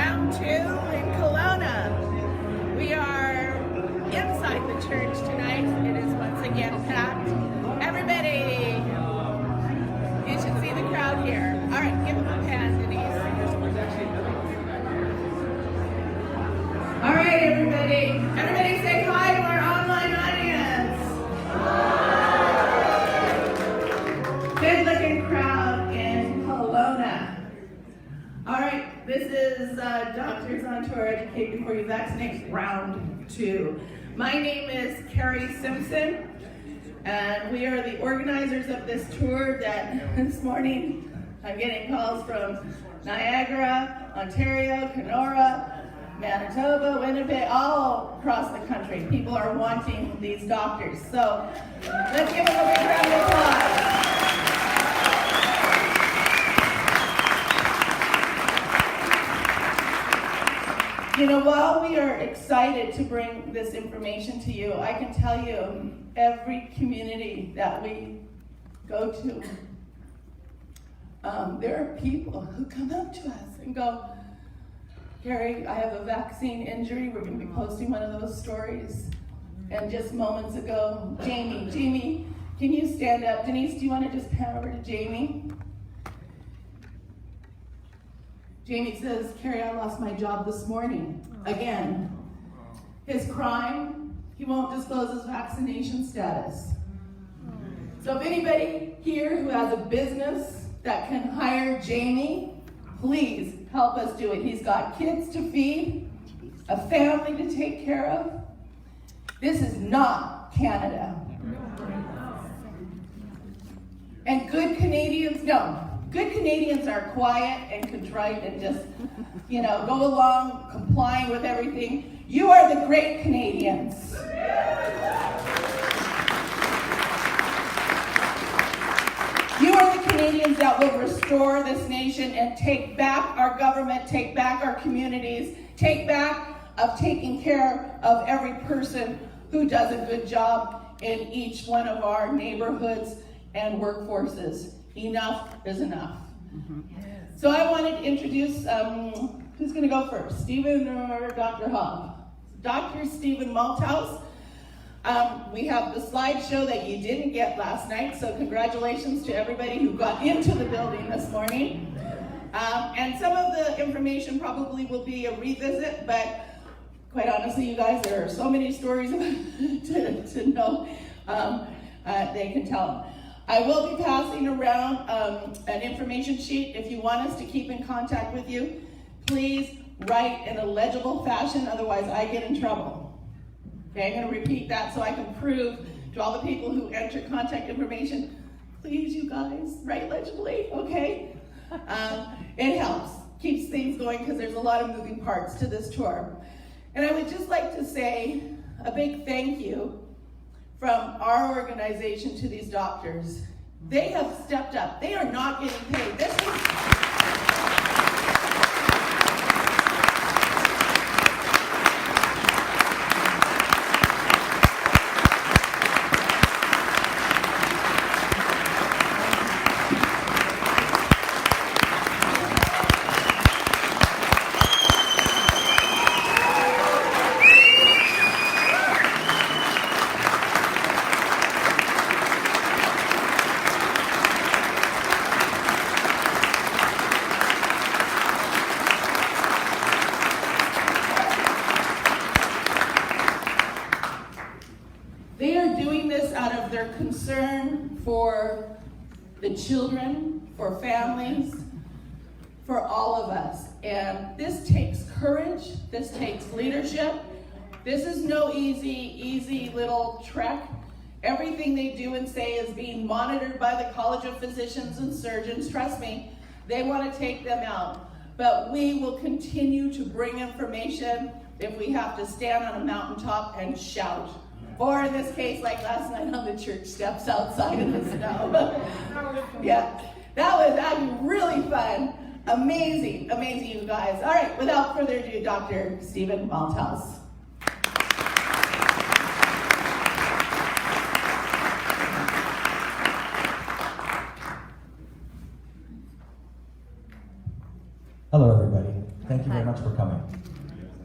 round 2 in Kelowna. We are inside the church tonight. It is once again packed. Everybody, you should see the crowd here. All right, give them a hand, Denise. All right, everybody say hi to our online audience. Good looking crowd in Kelowna. All right, this is Doctors on Tour Educate Before You Vaccinate, round 2. My name is Carrie Simpson, and we are the organizers of this tour that this morning I'm getting calls from Niagara, Ontario, Kenora, Manitoba, Winnipeg, all across the country. People are wanting these doctors. So let's give them a big round of applause. You know, while we are excited to bring this information to you, I can tell you every community that we go to, there are people who come up to us and go, Carrie, I have a vaccine injury. We're going to be posting one of those stories. And just moments ago, Jamie, can you stand up? Denise, do you want to just pan over to Jamie? Jamie says, Carrie, I lost my job this morning. Again. His crime, he won't disclose his vaccination status. So if anybody here who has a business that can hire Jamie, please help us do it. He's got kids to feed, a family to take care of. This is not Canada. And good Canadians, no. Good Canadians are quiet and contrite and just, go along complying with everything. You are the great Canadians. You are the Canadians that will restore this nation and take back our government, take back our communities, take back of taking care of every person who does a good job in each one of our neighborhoods and workforces. Enough is enough. Yes. So I wanted to introduce, who's going to go first, Stephen or Dr. Hogg? Dr. Stephen Malthouse. We have the slideshow that you didn't get last night, so congratulations to everybody who got into the building this morning. And some of the information probably will be a revisit, but quite honestly, you guys, there are so many stories to know, they can tell them. I will be passing around an information sheet. If you want us to keep in contact with you, please write in a legible fashion, otherwise I get in trouble. Okay, I'm going to repeat that so I can prove to all the people who enter contact information, please, you guys, write legibly, okay? It helps, keeps things going because there's a lot of moving parts to this tour. And I would just like to say a big thank you from our organization to these doctors. They have stepped up. They are not getting paid. This is... They are doing this out of their concern for the children, for families, for all of us. And this takes courage, this takes leadership. This is no easy little trek. Everything they do and say is being monitored by the College of Physicians and Surgeons. Trust me, they want to take them out. But we will continue to bring information if we have to stand on a mountaintop and shout. Or in this case, like last night on the church steps outside in the snow. Yeah, that'd be really fun. Amazing, you guys. All right, without further ado, Dr. Stephen Malthouse. Hello, everybody. Thank you very much for coming.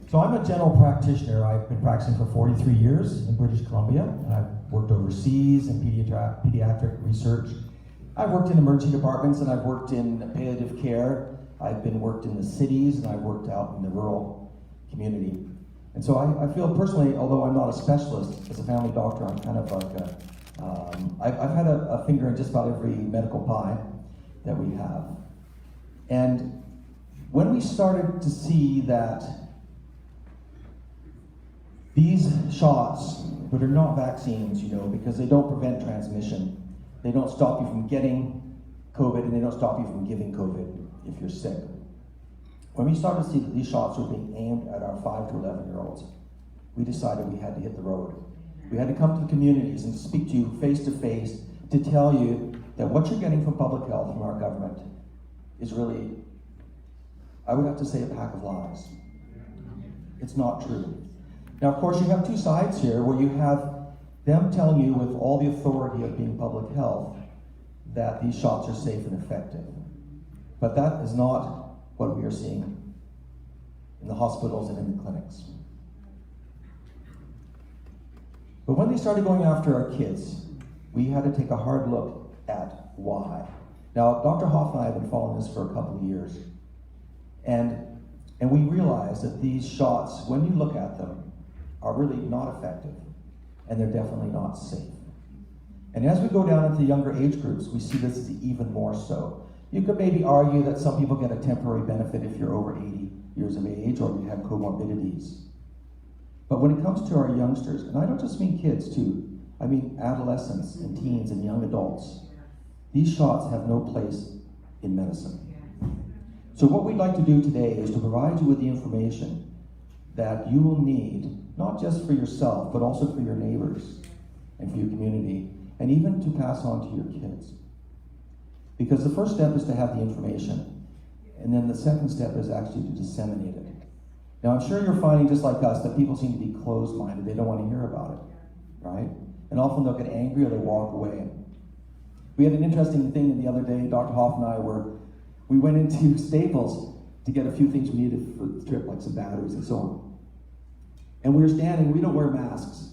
So I'm a general practitioner. I've been practicing for 43 years in British Columbia, and I've worked overseas in pediatric research. I've worked in emergency departments, and I've worked in palliative care. I've been worked in the cities, and I've worked out in the rural community. And so I feel personally, although I'm not a specialist, as a family doctor, I'm kind of like I've had a finger in just about every medical pie that we have. And when we started to see that these shots, but are not vaccines, because they don't prevent transmission, they don't stop you from getting COVID, and they don't stop you from giving COVID if you're sick. When we started to see that these shots were being aimed at our 5 to 11-year-olds, we decided we had to hit the road. We had to come to the communities and speak to you face to face to tell you that what you're getting from public health, from our government, is really, I would have to say, a pack of lies. It's not true. Now, of course, you have two sides here where you have them telling you with all the authority of being public health that these shots are safe and effective. But that is not what we are seeing in the hospitals and in the clinics. But when they started going after our kids, we had to take a hard look at why. Now, Dr. Hoff and I have been following this for a couple of years, and we realized that these shots, when you look at them, are really not effective, and they're definitely not safe. And as we go down into the younger age groups, we see this as even more so. You could maybe argue that some people get a temporary benefit if you're over 80 years of age or you have comorbidities. But when it comes to our youngsters, and I don't just mean kids too, I mean adolescents and teens and young adults, these shots have no place in medicine. So what we'd like to do today is to provide you with the information that you will need, not just for yourself, but also for your neighbors and for your community, and even to pass on to your kids. Because the first step is to have the information, and then the second step is actually to disseminate it. Now, I'm sure you're finding, just like us, that people seem to be closed-minded. They don't want to hear about it, right? And often they'll get angry or they walk away. We had an interesting thing the other day. Dr. Hoff and I we went into Staples to get a few things we needed for the trip, like some batteries and so on. And we don't wear masks.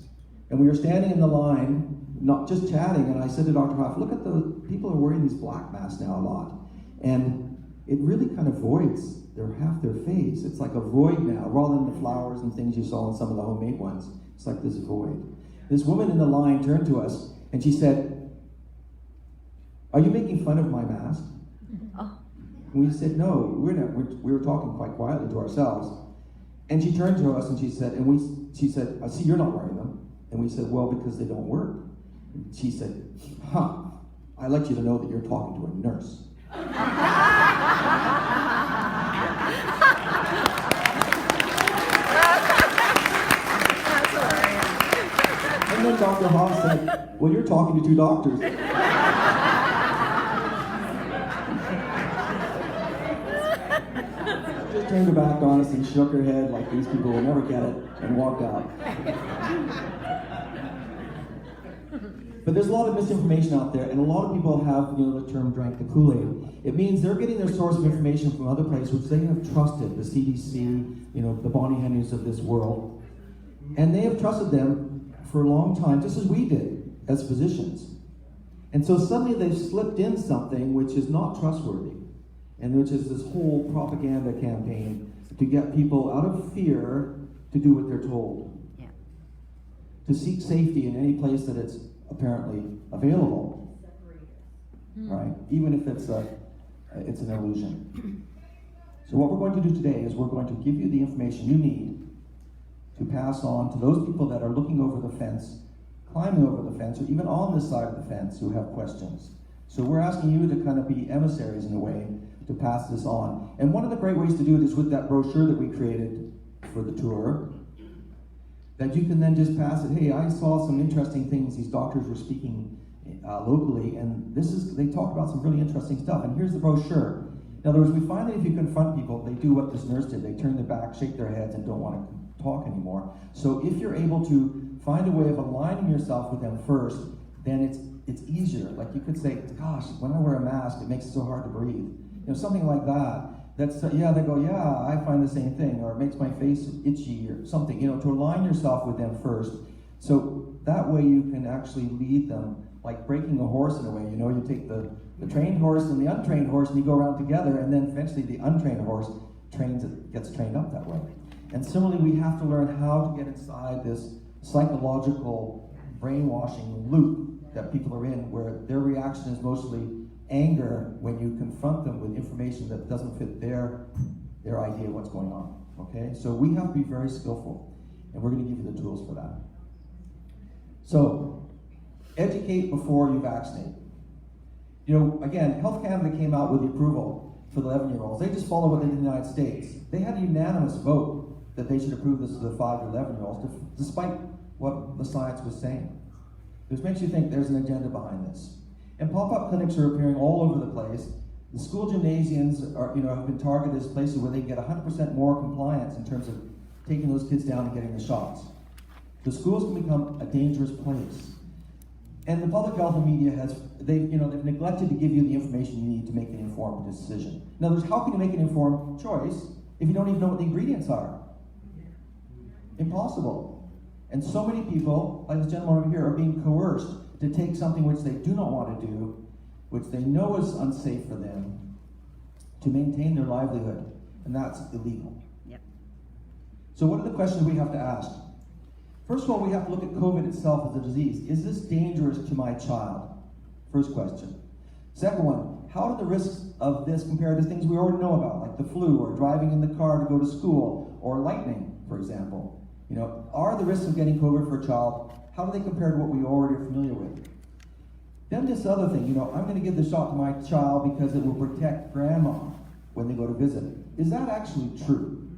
And we were standing in the line, not just chatting, and I said to Dr. Hoff, look at the people are wearing these black masks now a lot. And it really kind of voids half their face. It's like a void now, rather than the flowers and things you saw in some of the homemade ones. It's like this void. This woman in the line turned to us and she said, "Are you making fun of my mask?" Oh. And we said, "No, we're not." We were talking quite quietly to ourselves. And she turned to us and she said, she said, "I see you're not wearing them." And we said, "Well, because they don't work." And she said, "I'd like you to know that you're talking to a nurse." And then Dr. Hoff said, "Well, you're talking to two doctors." Just turned her back on us and shook her head like these people will never get it and walked out. But there's a lot of misinformation out there, and a lot of people have, the term drank the Kool-Aid. It means they're getting their source of information from other places which they have trusted, the CDC, the Bonnie Henrys of this world. And they have trusted them for a long time, just as we did as physicians. And so suddenly they've slipped in something which is not trustworthy, and which is this whole propaganda campaign to get people out of fear to do what they're told. Yeah. To seek safety in any place that it's apparently available, right? Even if it's an illusion. So what we're going to do today is we're going to give you the information you need to pass on to those people that are looking over the fence, climbing over the fence, or even on this side of the fence who have questions. So we're asking you to kind of be emissaries in a way to pass this on. And one of the great ways to do it is with that brochure that we created for the tour, that you can then just pass it. Hey, I saw some interesting things. These doctors were speaking locally, and they talked about some really interesting stuff. And here's the brochure. In other words, we find that if you confront people, they do what this nurse did. They turn their back, shake their heads, and don't want to talk anymore. So if you're able to find a way of aligning yourself with them first, then it's easier. Like you could say, "Gosh, when I wear a mask, it makes it so hard to breathe." Something like that. they go, yeah, I find the same thing, or it makes my face itchy or something, to align yourself with them first. So that way you can actually lead them, like breaking a horse in a way, you take the trained horse and the untrained horse and you go around together, and then eventually the untrained horse gets trained up that way. And similarly, we have to learn how to get inside this psychological brainwashing loop that people are in, where their reaction is mostly anger when you confront them with information that doesn't fit their idea of what's going on. Okay? So we have to be very skillful, and we're going to give you the tools for that. So, educate before you vaccinate. Again, Health Canada came out with the approval for the 11-year-olds. They just followed what they did in the United States. They had a unanimous vote that they should approve this to the 5 to 11-year-olds, despite what the science was saying. This makes you think there's an agenda behind this. And pop-up clinics are appearing all over the place. The school gymnasiums have been targeted as places where they can get 100% more compliance in terms of taking those kids down and getting the shots. The schools can become a dangerous place. And the public health and media they've neglected to give you the information you need to make an informed decision. In other words, how can you make an informed choice if you don't even know what the ingredients are? Impossible. And so many people, like this gentleman over here, are being coerced to take something which they do not want to do, which they know is unsafe for them, to maintain their livelihood. And that's illegal. Yep. So what are the questions we have to ask? First of all, we have to look at COVID itself as a disease. Is this dangerous to my child? First question. Second one, how do the risks of this compare to things we already know about, like the flu, or driving in the car to go to school, or lightning, for example? Are the risks of getting COVID for a child, how do they compare to what we already are familiar with? Then this other thing, I'm going to give the shot to my child because it will protect grandma when they go to visit. Is that actually true?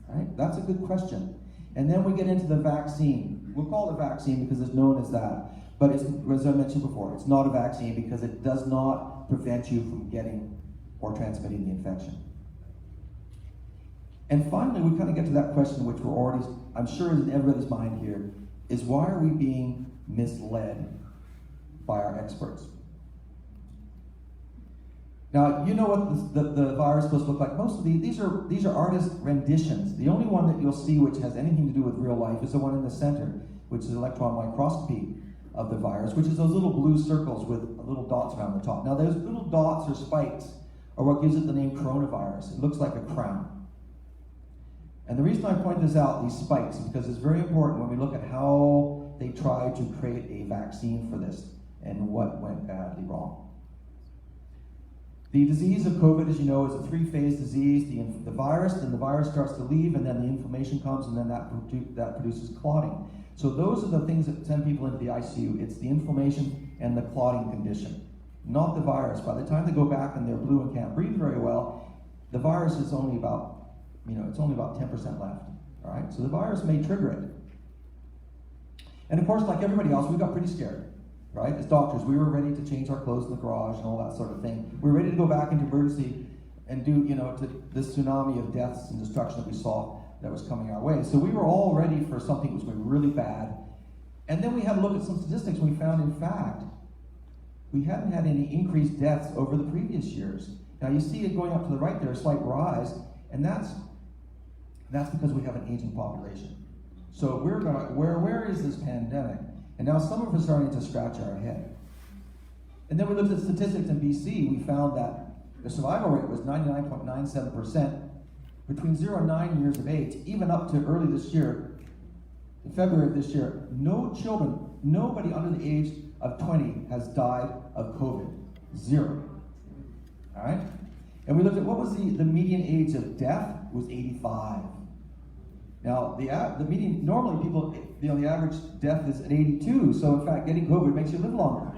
Right? That's a good question. And then we get into the vaccine. We'll call it a vaccine because it's known as that. But it's, as I mentioned before, it's not a vaccine because it does not prevent you from getting or transmitting the infection. And finally, we kind of get to that question which we're already, I'm sure is in everybody's mind here, is why are we being misled by our experts? Now, you know what the virus is supposed to look like. Most of these are artist renditions. The only one that you'll see which has anything to do with real life is the one in the center, which is electron microscopy of the virus, which is those little blue circles with little dots around the top. Now, those little dots or spikes are what gives it the name coronavirus. It looks like a crown. And the reason I point this out, these spikes, is because it's very important when we look at how they tried to create a vaccine for this and what went badly wrong. The disease of COVID, as you know, is a three-phase disease. The virus, then the virus starts to leave, and then the inflammation comes, and then that produces clotting. So those are the things that send people into the ICU. It's the inflammation and the clotting condition, not the virus. By the time they go back and they're blue and can't breathe very well, the virus is only about, it's only about 10% left. All right, so the virus may trigger it. And of course, like everybody else, we got pretty scared. Right? As doctors, we were ready to change our clothes in the garage and all that sort of thing. We were ready to go back into emergency and do, to this tsunami of deaths and destruction that we saw that was coming our way. So we were all ready for something that was going to be really bad. And then we had to look at some statistics, and we found, in fact, we hadn't had any increased deaths over the previous years. Now you see it going up to the right there, a slight rise, and that's because we have an aging population. So we're going, where is this pandemic? And now some of us are starting to scratch our head. And then we looked at statistics in BC. We found that the survival rate was 99.97% between 0 and 9 years of age, even up to early this year, in February of this year. No children, nobody under the age of 20 has died of COVID. 0. All right? And we looked at what was the median age of death was 85. Now, the median, normally people, the average death is at 82, so in fact, getting COVID makes you live longer.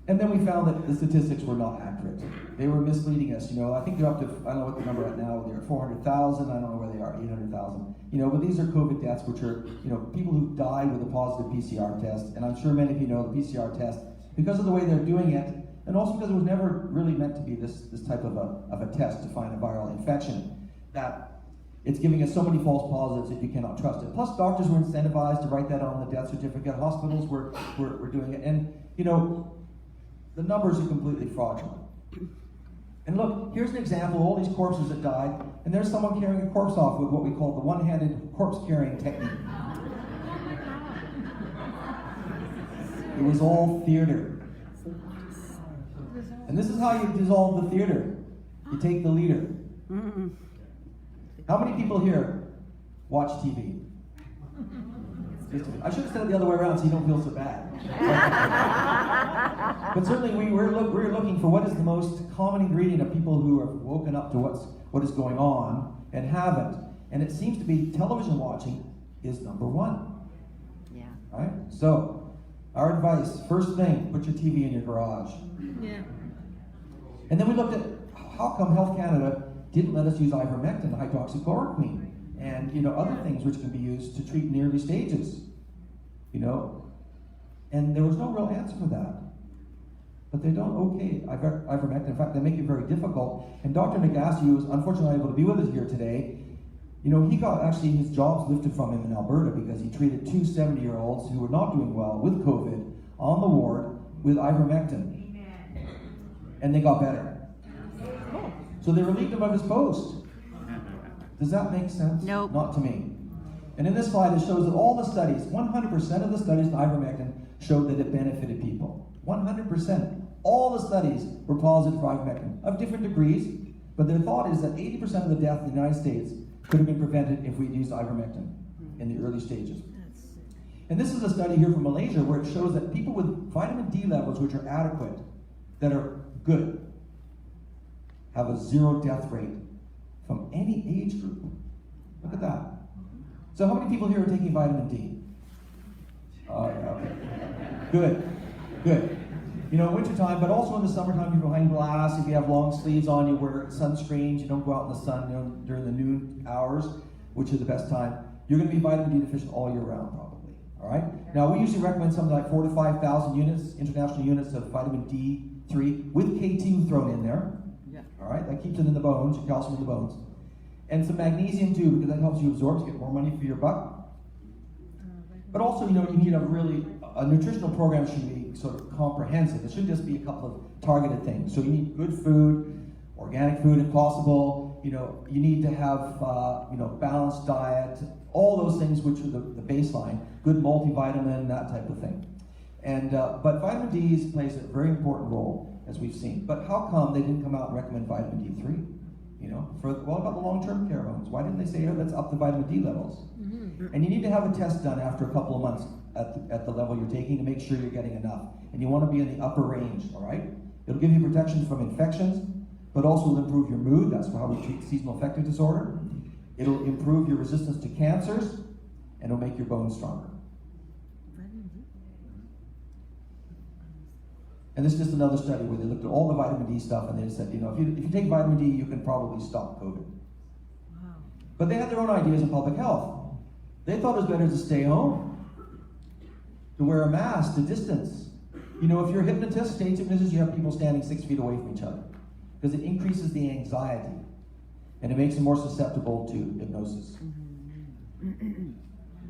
And then we found that the statistics were not accurate. They were misleading us. I think they're up to, I don't know what the number right now, they're at 400,000, I don't know where they are, 800,000. But these are COVID deaths, which are, people who died with a positive PCR test. And I'm sure many of you know the PCR test, because of the way they're doing it, and also because it was never really meant to be this type of a test to find a viral infection, that it's giving us so many false positives that you cannot trust it. Plus, doctors were incentivized to write that on the death certificate. Hospitals were doing it. And, you know, the numbers are completely fraudulent. And look, here's an example of all these corpses that died, and there's someone carrying a corpse off with what we call the one-handed corpse-carrying technique. It was all theater. And this is how you dissolve the theater. You take the leader. How many people here watch TV? I should have said it the other way around so you don't feel so bad. But certainly we're looking for what is the most common ingredient of people who are woken up to what is going on and haven't. And it seems to be television watching is number one. Yeah. Right? So, our advice, first thing, put your TV in your garage. Yeah. And then we looked at how come Health Canada didn't let us use ivermectin, hydroxychloroquine, and, you know, other things which can be used to treat in the early stages, you know. And there was no real answer for that. But they don't okay ivermectin. In fact, they make it very difficult. And Dr. Nagasi, who was unfortunately not able to be with us here today, you know, he got actually his jobs lifted from him in Alberta because he treated two 70-year-olds who were not doing well with COVID on the ward with ivermectin. Amen. And they got better. So they relieved him of his post. Does that make sense? Nope. Not to me. And in this slide, it shows that all the studies, 100% of the studies in ivermectin showed that it benefited people. 100%. All the studies were positive for ivermectin of different degrees, but their thought is that 80% of the death in the United States could have been prevented if we'd used ivermectin in the early stages. And this is a study here from Malaysia where it shows that people with vitamin D levels which are adequate, that are good, have a 0 death rate from any age group. Look at that. So how many people here are taking vitamin D? Okay. Good. You know, wintertime, but also in the summertime, you're behind glass. If you have long sleeves on, you wear sunscreens. You don't go out in the sun, you know, during the noon hours, which is the best time. You're going to be vitamin D deficient all year round, probably. All right. Now, we usually recommend something like 4,000 to 5,000 units, international units of vitamin D3 with K2 thrown in there. All right, that keeps it in the bones, your calcium in the bones. And some magnesium too, because that helps you absorb to get more money for your buck. But also, you know, you need a nutritional program should be sort of comprehensive. It shouldn't just be a couple of targeted things. So you need good food, organic food if possible. You know, you need to have, you know, balanced diet, all those things which are the baseline. Good multivitamin, that type of thing. And, but vitamin D plays a very important role, as we've seen. But how come they didn't come out and recommend vitamin D3? You know, what about the long-term care homes? Why didn't they say, oh, let's up the vitamin D levels? Mm-hmm. And you need to have a test done after a couple of months at the level you're taking to make sure you're getting enough. And you want to be in the upper range, all right? It'll give you protection from infections, but also will improve your mood. That's how we treat seasonal affective disorder. It'll improve your resistance to cancers, and it'll make your bones stronger. And this is just another study where they looked at all the vitamin D stuff and they said, you know, if you take vitamin D, you can probably stop COVID. Wow. But they had their own ideas in public health. They thought it was better to stay home, to wear a mask, to distance. You know, if you're a hypnotist, stage hypnotist, you have people standing 6 feet away from each other because it increases the anxiety and it makes them more susceptible to hypnosis.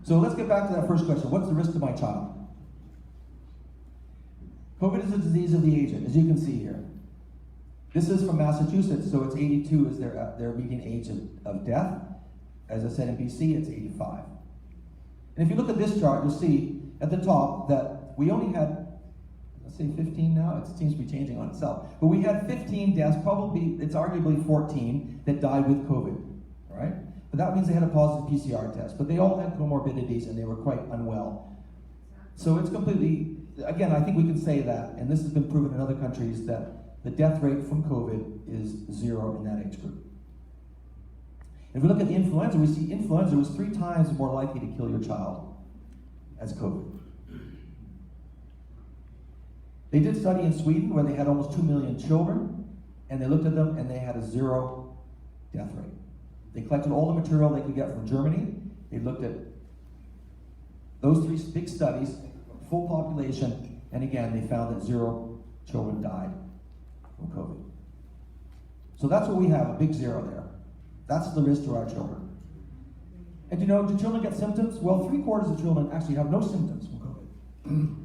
So let's get back to that first question. What's the risk to my child? COVID is a disease of the aged, as you can see here. This is from Massachusetts, so it's 82 is their median age of death. As I said in BC, it's 85. And if you look at this chart, you'll see at the top that we only had, let's say 15 now, it seems to be changing on itself. But we had 15 deaths, probably, it's arguably 14, that died with COVID, all right? But that means they had a positive PCR test. But they all had comorbidities and they were quite unwell. So it's completely, again, I think we can say that, and this has been proven in other countries, that the death rate from COVID is 0 in that age group. If we look at the influenza, we see influenza was 3 times more likely to kill your child as COVID. They did a study in Sweden where they had almost 2 million children, and they looked at them and they had a 0 death rate. They collected all the material they could get from Germany. They looked at those 3 big studies, full population, and again, they found that 0 children died from COVID. So that's what we have, a big 0 there. That's the risk to our children. And do children get symptoms? Well, 3/4 of children actually have no symptoms from COVID.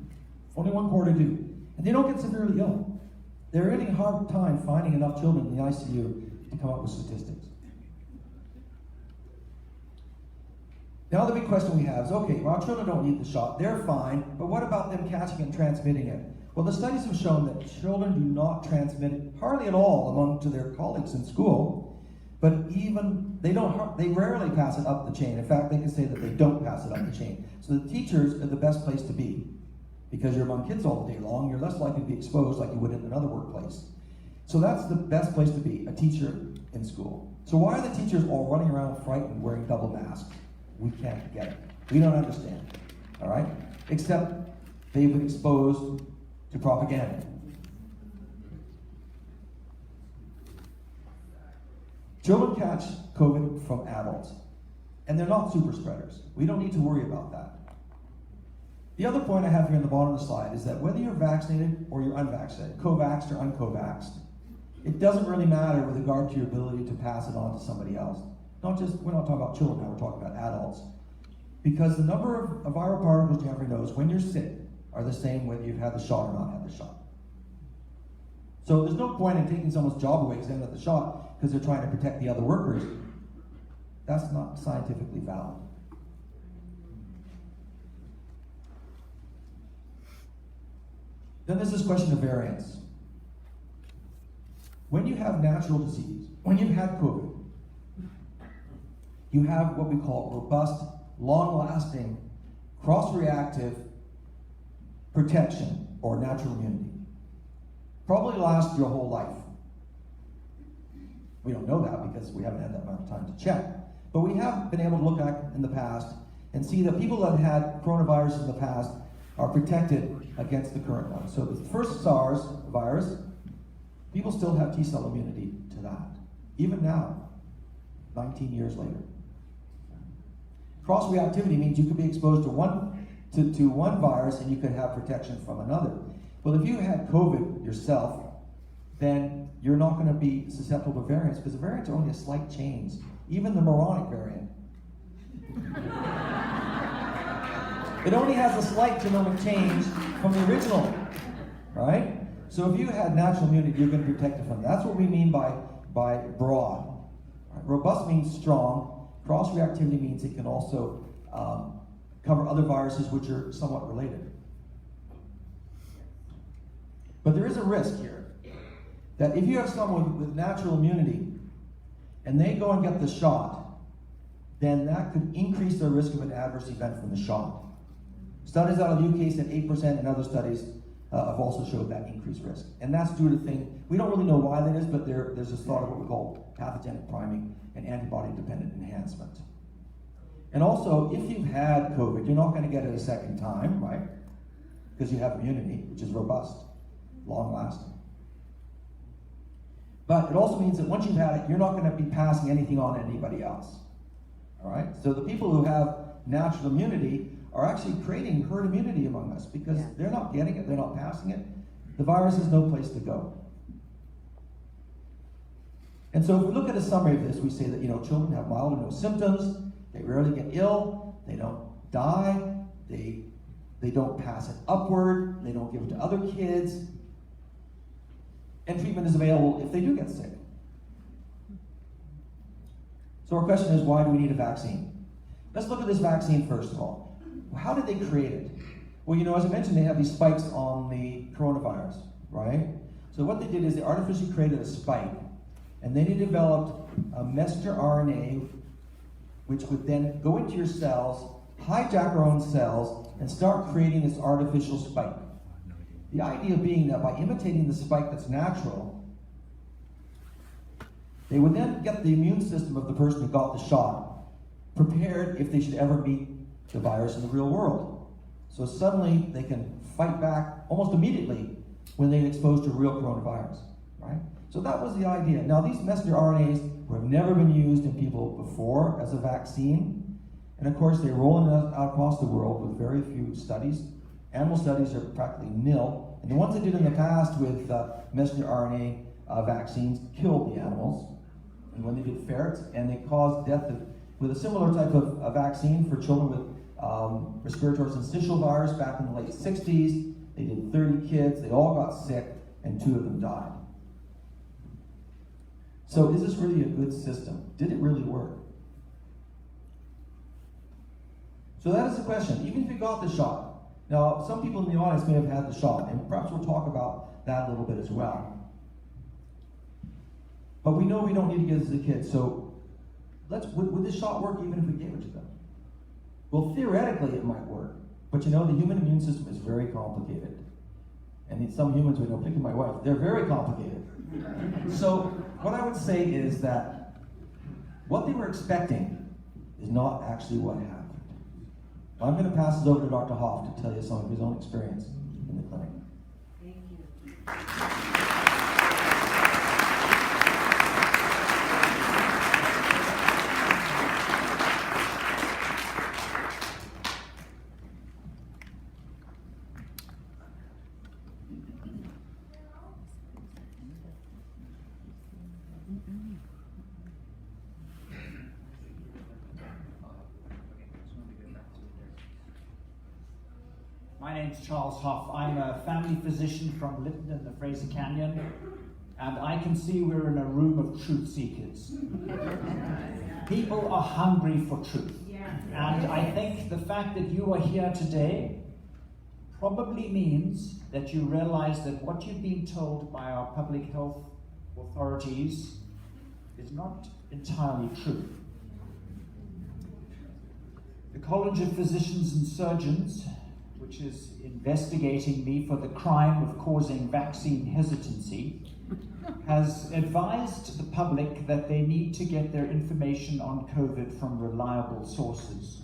Only 1/4 do. And they don't get severely ill. They're having a hard time finding enough children in the ICU to come up with statistics. Now the big question we have is, okay, well, children don't need the shot, they're fine, but what about them catching it and transmitting it? Well, the studies have shown that children do not transmit it hardly at all to their colleagues in school, but even they rarely pass it up the chain. In fact, they can say that they don't pass it up the chain. So the teachers are the best place to be, because you're among kids all day long, you're less likely to be exposed like you would in another workplace. So that's the best place to be, a teacher in school. So why are the teachers all running around frightened, wearing double masks? We can't get it. We don't understand, all right? Except they've been exposed to propaganda. Children catch COVID from adults, and they're not super spreaders. We don't need to worry about that. The other point I have here on the bottom of the slide is that whether you're vaccinated or you're unvaccinated, co-vaxxed or unco-vaxxed, it doesn't really matter with regard to your ability to pass it on to somebody else. We're not talking about children now, we're talking about adults. Because the number of viral particles you have in your nose when you're sick are the same whether you've had the shot or not had the shot. So there's no point in taking someone's job away because they haven't had the shot because they're trying to protect the other workers. That's not scientifically valid. Then there's this question of variants. When you have natural disease, when you've had COVID, you have what we call robust, long-lasting, cross-reactive protection or natural immunity. Probably lasts your whole life. We don't know that because we haven't had that amount of time to check. But we have been able to look back in the past and see that people that had coronavirus in the past are protected against the current one. So the first SARS virus, people still have T-cell immunity to that, even now, 19 years later. Cross-reactivity means you could be exposed to one virus and you could have protection from another. Well, if you had COVID yourself, then you're not going to be susceptible to variants because the variants are only a slight change. Even the moronic variant. It only has a slight genomic change from the original, right? So if you had natural immunity, you're going to be protected from that. That's what we mean by broad. Right? Robust means strong. Cross-reactivity means it can also cover other viruses which are somewhat related. But there is a risk here that if you have someone with natural immunity and they go and get the shot, then that could increase their risk of an adverse event from the shot. Studies out of the UK said 8%, and other studies have also showed that increased risk. And that's due to things, we don't really know why that is, but there's this thought of what we call pathogenic priming and antibody-dependent enhancement. And also, if you've had COVID, you're not going to get it a second time, right? Because you have immunity, which is robust, long-lasting. But it also means that once you've had it, you're not going to be passing anything on to anybody else. All right? So the people who have natural immunity are actually creating herd immunity among us because they're not getting it, they're not passing it. The virus has no place to go. And so if we look at a summary of this, we say that children have mild or no symptoms, they rarely get ill, they don't die, they don't pass it upward, they don't give it to other kids, and treatment is available if they do get sick. So our question is, why do we need a vaccine? Let's look at this vaccine first of all. How did they create it? Well, as I mentioned, they have these spikes on the coronavirus, right? So what they did is they artificially created a spike, and then they developed a messenger RNA, which would then go into your cells, hijack our own cells, and start creating this artificial spike. The idea being that by imitating the spike that's natural, they would then get the immune system of the person who got the shot prepared if they should ever meet the virus in the real world. So suddenly they can fight back almost immediately when they get exposed to a real coronavirus, right? So that was the idea. Now these messenger RNAs have never been used in people before as a vaccine. And of course they're rolling out across the world with very few studies. Animal studies are practically nil. And the ones they did in the past with messenger RNA vaccines killed the animals. And when they did ferrets, and they caused death of with a similar type of vaccine for children with respiratory syncytial virus back in the late 60s. They did 30 kids, they all got sick, and 2 of them died. So is this really a good system? Did it really work? So that is the question. Even if you got the shot. Now, some people in the audience may have had the shot, and perhaps we'll talk about that a little bit as well. But we know we don't need to get this to the kids, so would this shot work even if we gave it to them? Well, theoretically it might work, but you know, the human immune system is very complicated. And some humans, we know, particularly my wife, they're very complicated. So what I would say is that what they were expecting is not actually what happened. I'm going to pass it over to Dr. Hoff to tell you some of his own experience in the clinic. Thank you. My name's Charles Hoff. I'm a family physician from Lytton in the Fraser Canyon, and I can see we're in a room of truth seekers. People are hungry for truth. And I think the fact that you are here today probably means that you realize that what you've been told by our public health authorities is not entirely true. The College of Physicians and Surgeons, which is investigating me for the crime of causing vaccine hesitancy, has advised the public that they need to get their information on COVID from reliable sources.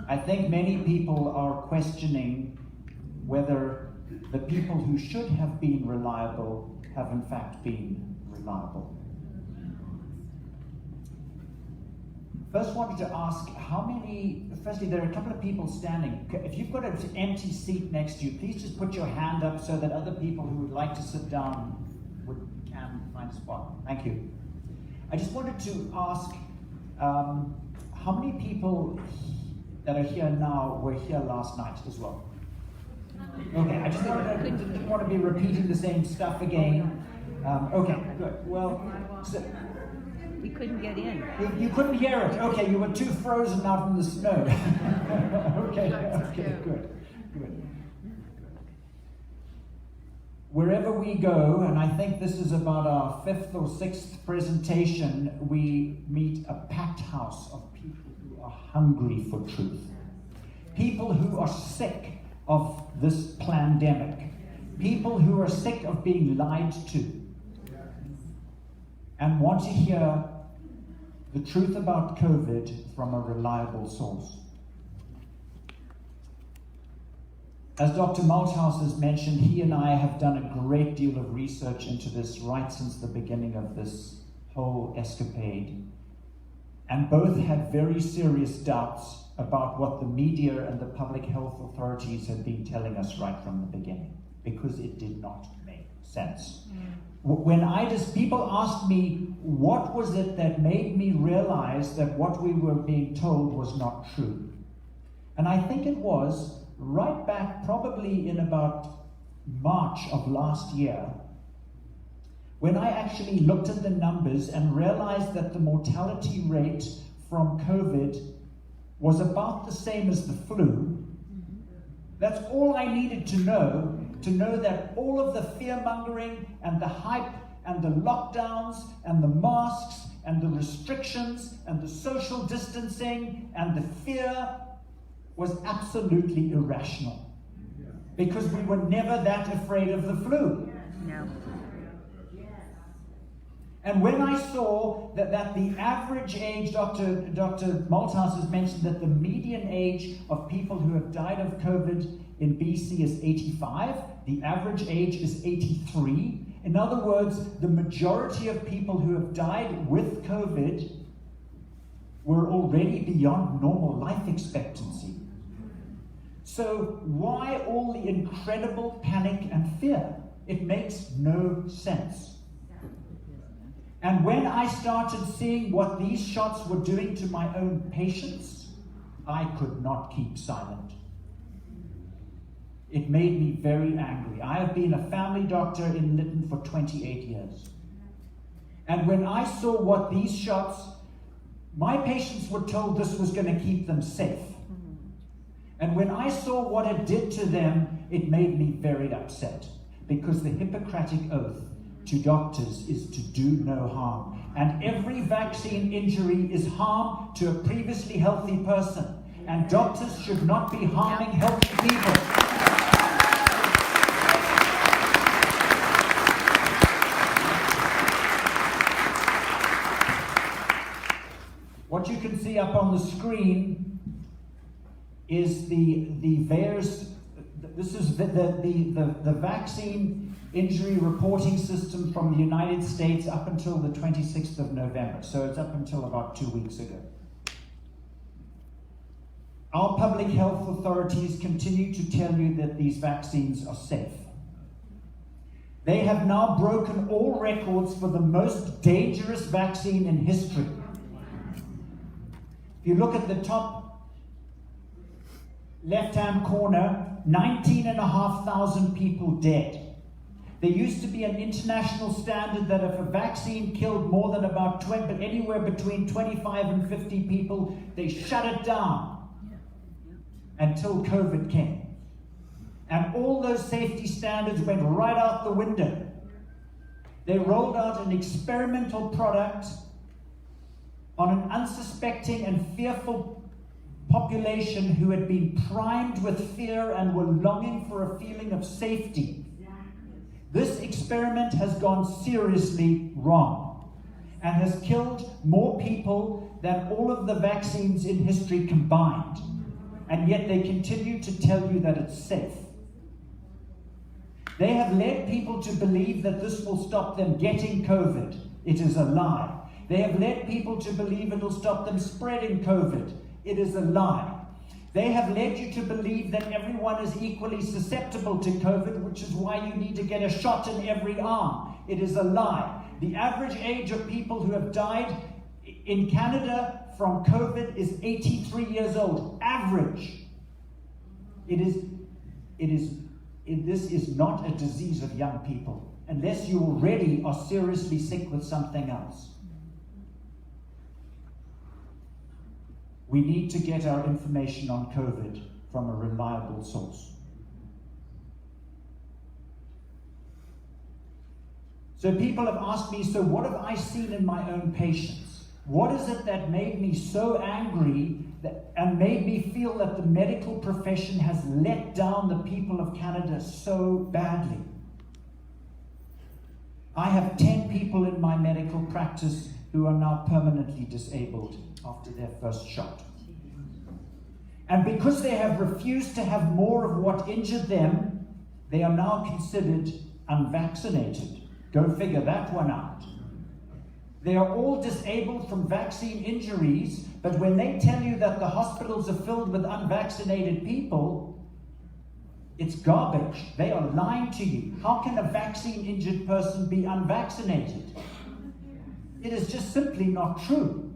I think many people are questioning whether the people who should have been reliable have in fact been reliable. First wanted to ask firstly there are a couple of people standing. If you've got an empty seat next to you, please just put your hand up so that other people who would like to sit down can find a spot. Thank you. I just wanted to ask how many people that are here now were here last night as well? Okay, I just didn't want to be repeating the same stuff again. Okay, good. Well, We couldn't get in. you couldn't hear it. Okay, you were too frozen out in the snow. Okay, good. Wherever we go, and I think this is about our 5th or 6th presentation, we meet a packed house of people who are hungry for truth. People who are sick of this pandemic. People who are sick of being lied to. And want to hear the truth about COVID from a reliable source. As Dr. Malthouse has mentioned, he and I have done a great deal of research into this right since the beginning of this whole escapade, and both had very serious doubts about what the media and the public health authorities had been telling us right from the beginning, because it did not make sense. When people asked me, what was it that made me realize that what we were being told was not true? And I think it was right back probably in about March of last year, when I actually looked at the numbers and realized that the mortality rate from COVID was about the same as the flu. That's all I needed to know that all of the fear-mongering and the hype and the lockdowns and the masks and the restrictions and the social distancing and the fear was absolutely irrational. Because we were never that afraid of the flu. No. And when I saw that the average age, Dr. Malthouse has mentioned that the median age of people who have died of COVID in BC is 85, the average age is 83. In other words, the majority of people who have died with COVID were already beyond normal life expectancy. So why all the incredible panic and fear? It makes no sense. And when I started seeing what these shots were doing to my own patients, I could not keep silent. It made me very angry. I have been a family doctor in Lytton for 28 years. And when I saw what these shots, my patients were told this was going to keep them safe. And when I saw what it did to them, it made me very upset. Because the Hippocratic oath to doctors is to do no harm. And every vaccine injury is harm to a previously healthy person. And doctors should not be harming healthy people. What you can see up on the screen is the VAERS. This is the vaccine injury reporting system from the United States up until the 26th of November. So it's up until about 2 weeks ago. Our public health authorities continue to tell you that these vaccines are safe. They have now broken all records for the most dangerous vaccine in history. If you look at the top left-hand corner, 19,500 people dead. There used to be an international standard that if a vaccine killed more than about 20, anywhere between 25 and 50 people, they shut it down until COVID came. And all those safety standards went right out the window. They rolled out an experimental product on an unsuspecting and fearful population who had been primed with fear and were longing for a feeling of safety. This experiment has gone seriously wrong and has killed more people than all of the vaccines in history combined. And yet they continue to tell you that it's safe. They have led people to believe that this will stop them getting COVID. It is a lie. They have led people to believe it will stop them spreading COVID. It is a lie. They have led you to believe that everyone is equally susceptible to COVID, which is why you need to get a shot in every arm. It is a lie. The average age of people who have died in Canada from COVID is 83 years old. Average. This is not a disease of young people, unless you already are seriously sick with something else. We need to get our information on COVID from a reliable source. So people have asked me, so what have I seen in my own patients? What is it that made me so angry and made me feel that the medical profession has let down the people of Canada so badly? I have 10 people in my medical practice who are now permanently disabled after their first shot. And because they have refused to have more of what injured them, they are now considered unvaccinated. Go figure that one out. They are all disabled from vaccine injuries, but when they tell you that the hospitals are filled with unvaccinated people, it's garbage. They are lying to you. How can a vaccine-injured person be unvaccinated? It is just simply not true.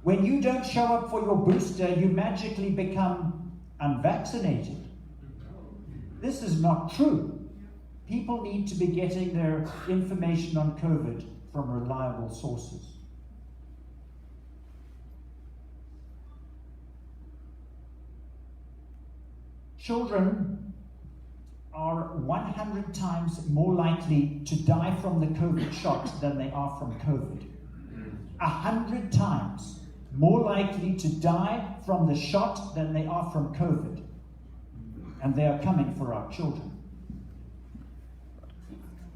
When you don't show up for your booster, you magically become unvaccinated. This is not true. People need to be getting their information on COVID from reliable sources. Children are 100 times more likely to die from the COVID shot than they are from COVID. 100 times more likely to die from the shot than they are from COVID. And they are coming for our children.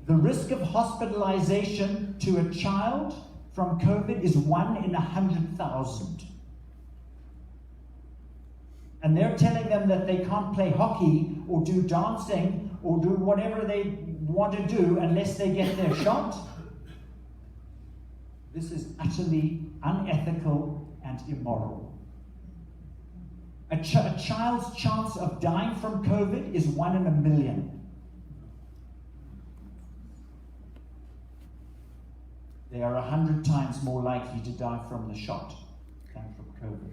The risk of hospitalization to a child from COVID is 1 in 100,000. And they're telling them that they can't play hockey or do dancing or do whatever they want to do unless they get their shot. This is utterly unethical and immoral. A child's chance of dying from COVID is 1 in a million. they are 100 times more likely to die from the shot than from COVID.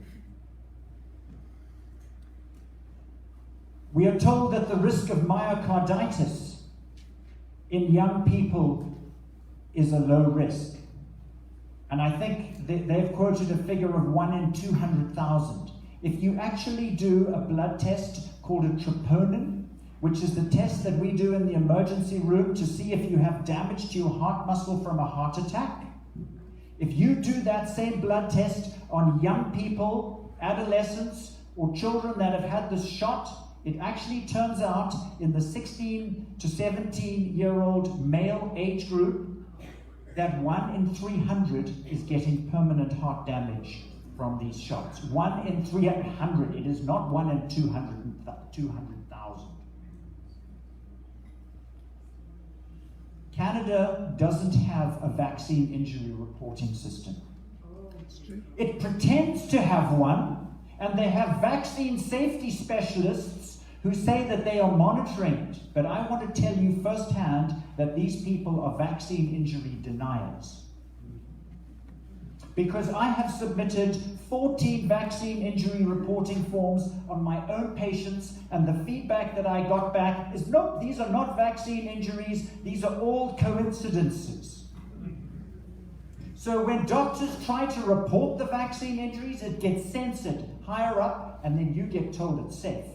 We are told that the risk of myocarditis in young people is a low risk. And I think they've quoted a figure of 1 in 200,000. If you actually do a blood test called a troponin, which is the test that we do in the emergency room to see if you have damage to your heart muscle from a heart attack, if you do that same blood test on young people, adolescents, or children that have had this shot, it actually turns out in the 16 to 17-year-old male age group that 1 in 300 is getting permanent heart damage from these shots. 1 in 300. It is not 1 in 200,000. Canada doesn't have a vaccine injury reporting system. It pretends to have one, and they have vaccine safety specialists who say that they are monitoring it. But I want to tell you firsthand that these people are vaccine injury deniers. Because I have submitted 14 vaccine injury reporting forms on my own patients, and the feedback that I got back is, no, these are not vaccine injuries, these are all coincidences. So when doctors try to report the vaccine injuries, it gets censored higher up, and then you get told it's safe.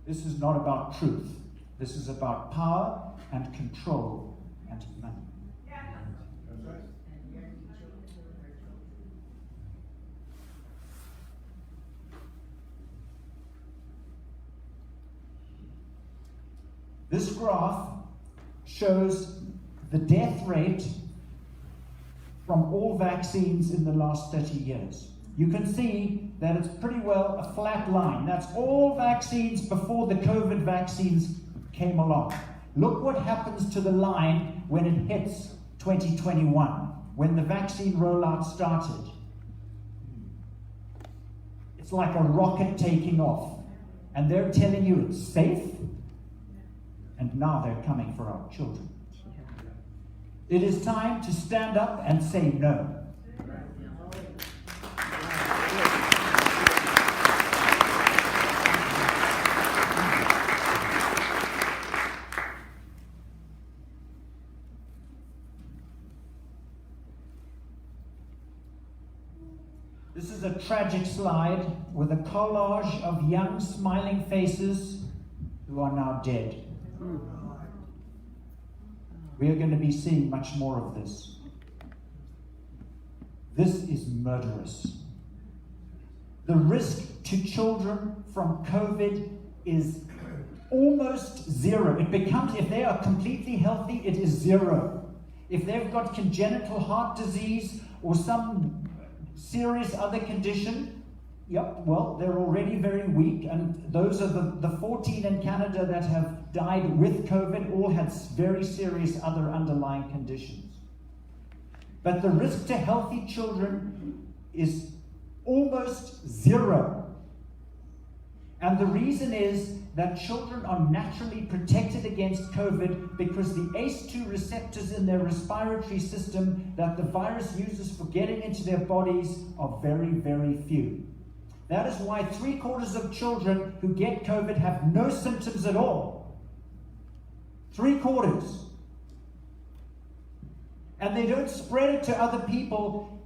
This is not about truth. This is about power and control and money. This graph shows the death rate from all vaccines in the last 30 years. You can see that it's pretty well a flat line. That's all vaccines before the COVID vaccines came along. Look what happens to the line when it hits 2021, when the vaccine rollout started. It's like a rocket taking off. And they're telling you it's safe, and now they're coming for our children. It is time to stand up and say no. This is a tragic slide with a collage of young smiling faces who are now dead. We are going to be seeing much more of this. This is murderous. The risk to children from COVID is almost zero. It becomes, if they are completely healthy, it is zero. If they've got congenital heart disease or some serious other condition, well, they're already very weak, and those are the 14 in Canada that have died with COVID all had very serious other underlying conditions. But the risk to healthy children is almost zero. And the reason is that children are naturally protected against COVID because the ACE2 receptors in their respiratory system that the virus uses for getting into their bodies are very, very few. That is why 3/4 of children who get COVID have no symptoms at all. 3/4. And they don't spread it to other people.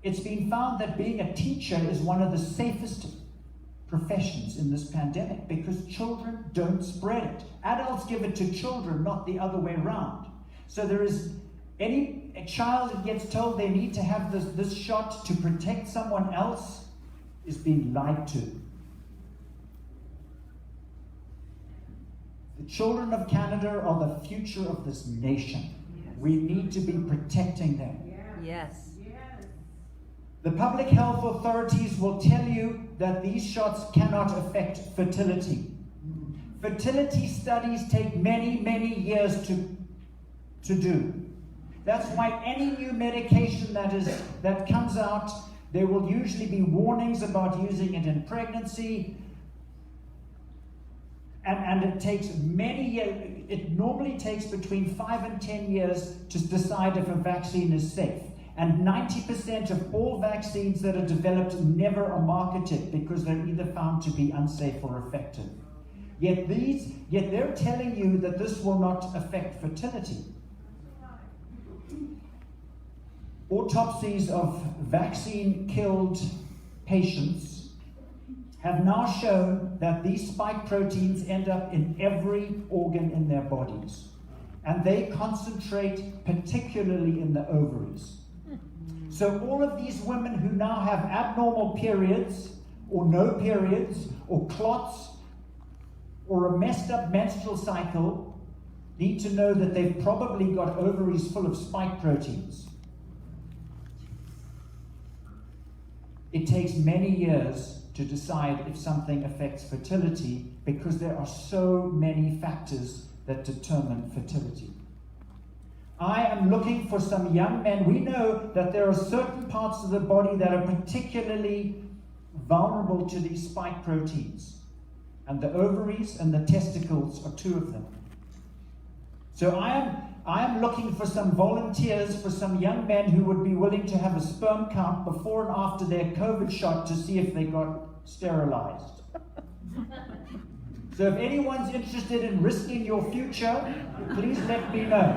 It's been found that being a teacher is one of the safest professions in this pandemic because children don't spread it. Adults give it to children, not the other way around. So there is a child that gets told they need to have this shot to protect someone else is being lied to. The children of Canada are the future of this nation. Yes. We need to be protecting them. Yes. The public health authorities will tell you that these shots cannot affect fertility. Fertility studies take many, many years to do. That's why any new medication that comes out, there will usually be warnings about using it in pregnancy. And it takes many years, it normally takes between 5 and 10 years to decide if a vaccine is safe. And 90% of all vaccines that are developed never are marketed because they're either found to be unsafe or effective. Yet they're telling you that this will not affect fertility. Autopsies of vaccine-killed patients have now shown that these spike proteins end up in every organ in their bodies. And they concentrate particularly in the ovaries. So all of these women who now have abnormal periods, or no periods, or clots, or a messed up menstrual cycle, need to know that they've probably got ovaries full of spike proteins. It takes many years to decide if something affects fertility because there are so many factors that determine fertility. I am looking for some young men. We know that there are certain parts of the body that are particularly vulnerable to these spike proteins. And the ovaries and the testicles are two of them. So I am looking for some volunteers, for some young men who would be willing to have a sperm count before and after their COVID shot to see if they got sterilized. So if anyone's interested in risking your future, please let me know.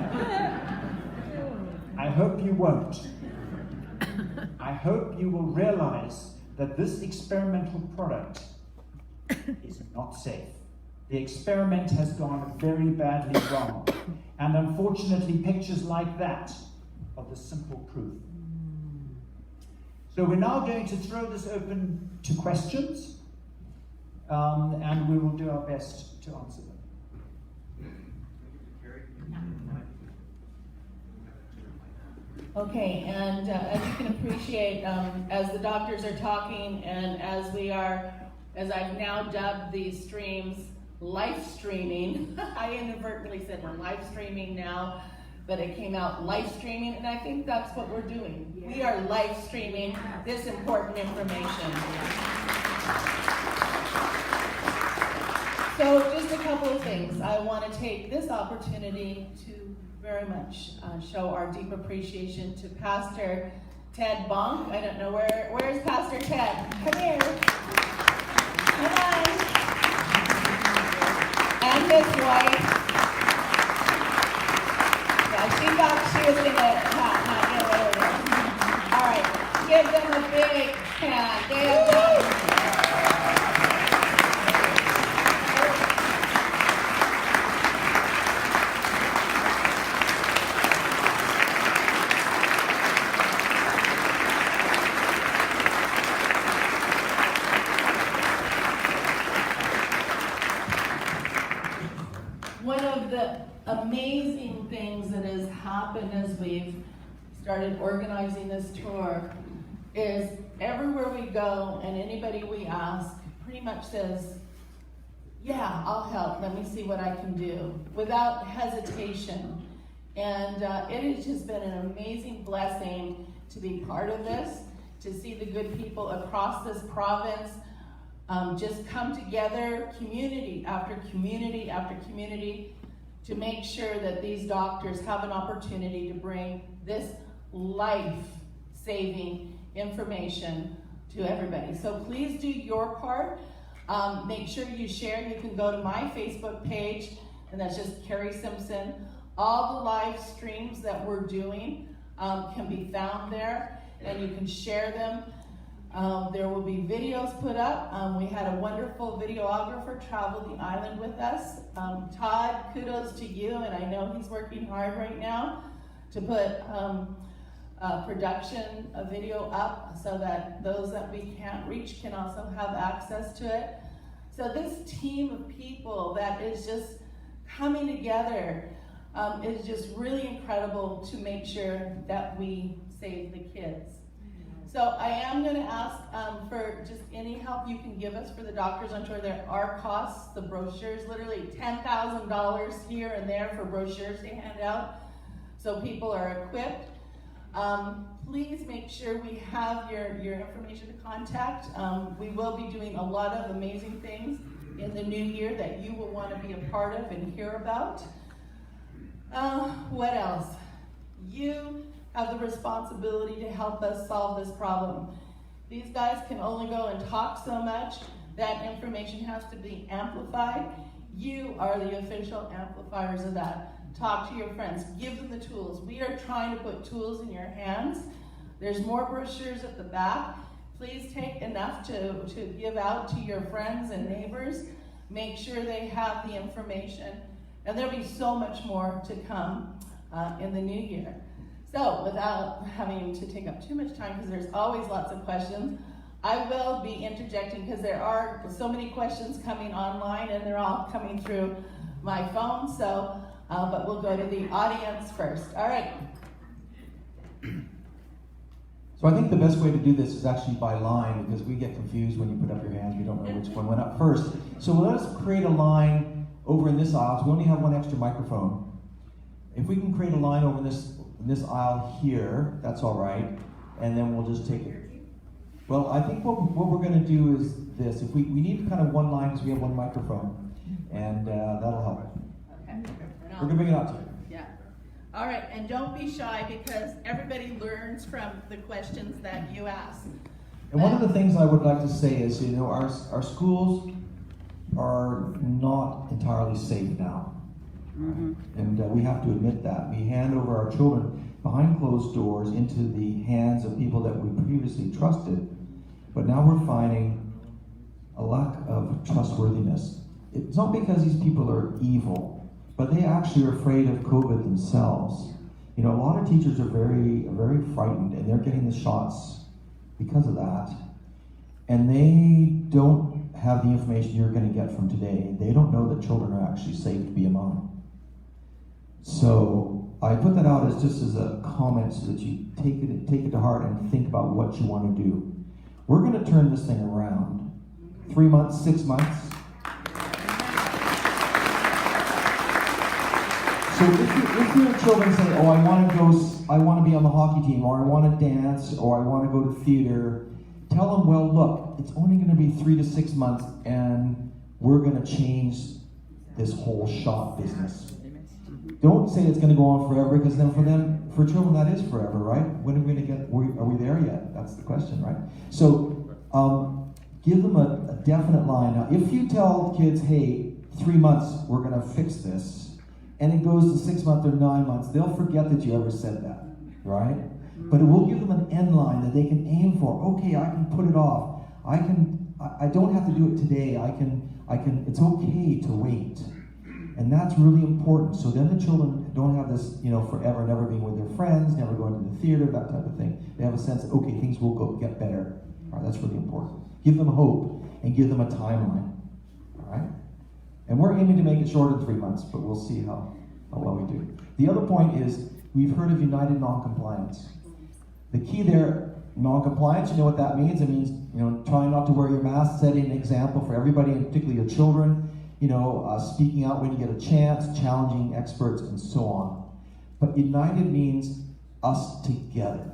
I hope you won't. I hope you will realize that this experimental product is not safe. The experiment has gone very badly wrong. And unfortunately, pictures like that are the simple proof. So we're now going to throw this open to questions, and we will do our best to answer them. Okay, and as you can appreciate, as the doctors are talking and as I've now dubbed these streams live streaming, I inadvertently said we're live streaming now, but it came out live streaming, and I think that's what we're doing. Yeah. We are live streaming this important information. So just a couple of things. I want to take this opportunity to very much show our deep appreciation to Pastor Ted Bonk. I don't know where's Pastor Ted? Come here. Come on. And his wife. Yeah, she thought she was going to not get over there. All right, give them a big hand. They have done. One of the amazing things that has happened as we've started organizing this tour is everywhere we go and anybody we ask pretty much says, yeah, I'll help, let me see what I can do, without hesitation. And it has just been an amazing blessing to be part of this, to see the good people across this province just come together, community after community after community, to make sure that these doctors have an opportunity to bring this life-saving information to everybody. So please do your part. Make sure you share. You can go to my Facebook page, and that's just Carrie Simpson. All the live streams that we're doing can be found there, and you can share them. There will be videos put up. We had a wonderful videographer travel the island with us. Todd, kudos to you, and I know he's working hard right now to put production a video up so that those that we can't reach can also have access to it. So this team of people that is just coming together is just really incredible to make sure that we save the kids. So I am going to ask for just any help you can give us for the doctors. I'm sure there are costs, the brochures, literally $10,000 here and there for brochures to hand out so people are equipped. Please make sure we have your information to contact. We will be doing a lot of amazing things. in the new year that you will want to be a part of and hear about. What else? You have the responsibility to help us solve this problem. These guys can only go and talk so much. That information has to be amplified. You are the official amplifiers of that. Talk to your friends. Give them the tools. We are trying to put tools in your hands. There's more brochures at the back. Please take enough to give out to your friends and neighbors. Make sure they have the information. And there'll be so much more to come in the new year. So without having to take up too much time, because there's always lots of questions, I will be interjecting because there are so many questions coming online and they're all coming through my phone. So, but we'll go to the audience first. All right. So I think the best way to do this is actually by line, because we get confused when you put up your hands. We don't know which one went up first. So let us create a line over in this aisle. So we only have one extra microphone. If we can create a line over in this aisle here, that's all right. And then we'll just take it. Well, I think what we're going to do is this. If we need kind of one line because we have one microphone, and that'll help. Okay. We're going to bring it out to you. Yeah. All right, and don't be shy because everybody learns from the questions that you ask. And one of the things I would like to say is, you know, our schools are not entirely safe now. Mm-hmm. And we have to admit that. We hand over our children behind closed doors into the hands of people that we previously trusted, but now we're finding a lack of trustworthiness. It's not because these people are evil, but they actually are afraid of COVID themselves. You know, a lot of teachers are very, very frightened, and they're getting the shots because of that. And they don't have the information you're going to get from today. They don't know that children are actually safe to be among. So I put that out as just as a comment so that you take it to heart and think about what you want to do. We're going to turn this thing around. 3 months, 6 months. So if your children say, "Oh, I want to be on the hockey team, or I want to dance, or I want to go to theater," tell them, "Well, look, it's only going to be 3 to 6 months, and we're going to change this whole shop business." Don't say it's going to go on forever, because then for children, that is forever, right? When are we going to get? Are we there yet? That's the question, right? So give them a definite line. Now, if you tell kids, "Hey, 3 months, we're going to fix this," and it goes to 6 months or 9 months, they'll forget that you ever said that, right? But it will give them an end line that they can aim for. Okay, I can put it off. I don't have to do it today. I can. It's okay to wait. And that's really important. So then the children don't have this, you know, forever, never being with their friends, never going to the theater, that type of thing. They have a sense that, okay, things will get better. All right, that's really important. Give them hope and give them a timeline. All right? And we're aiming to make it shorter than 3 months, but we'll see how well we do. The other point is, we've heard of united non-compliance. The key there, non-compliance, you know what that means? It means, you know, trying not to wear your mask, setting an example for everybody, and particularly your children. You know, speaking out when you get a chance, challenging experts, and so on. But united means us together.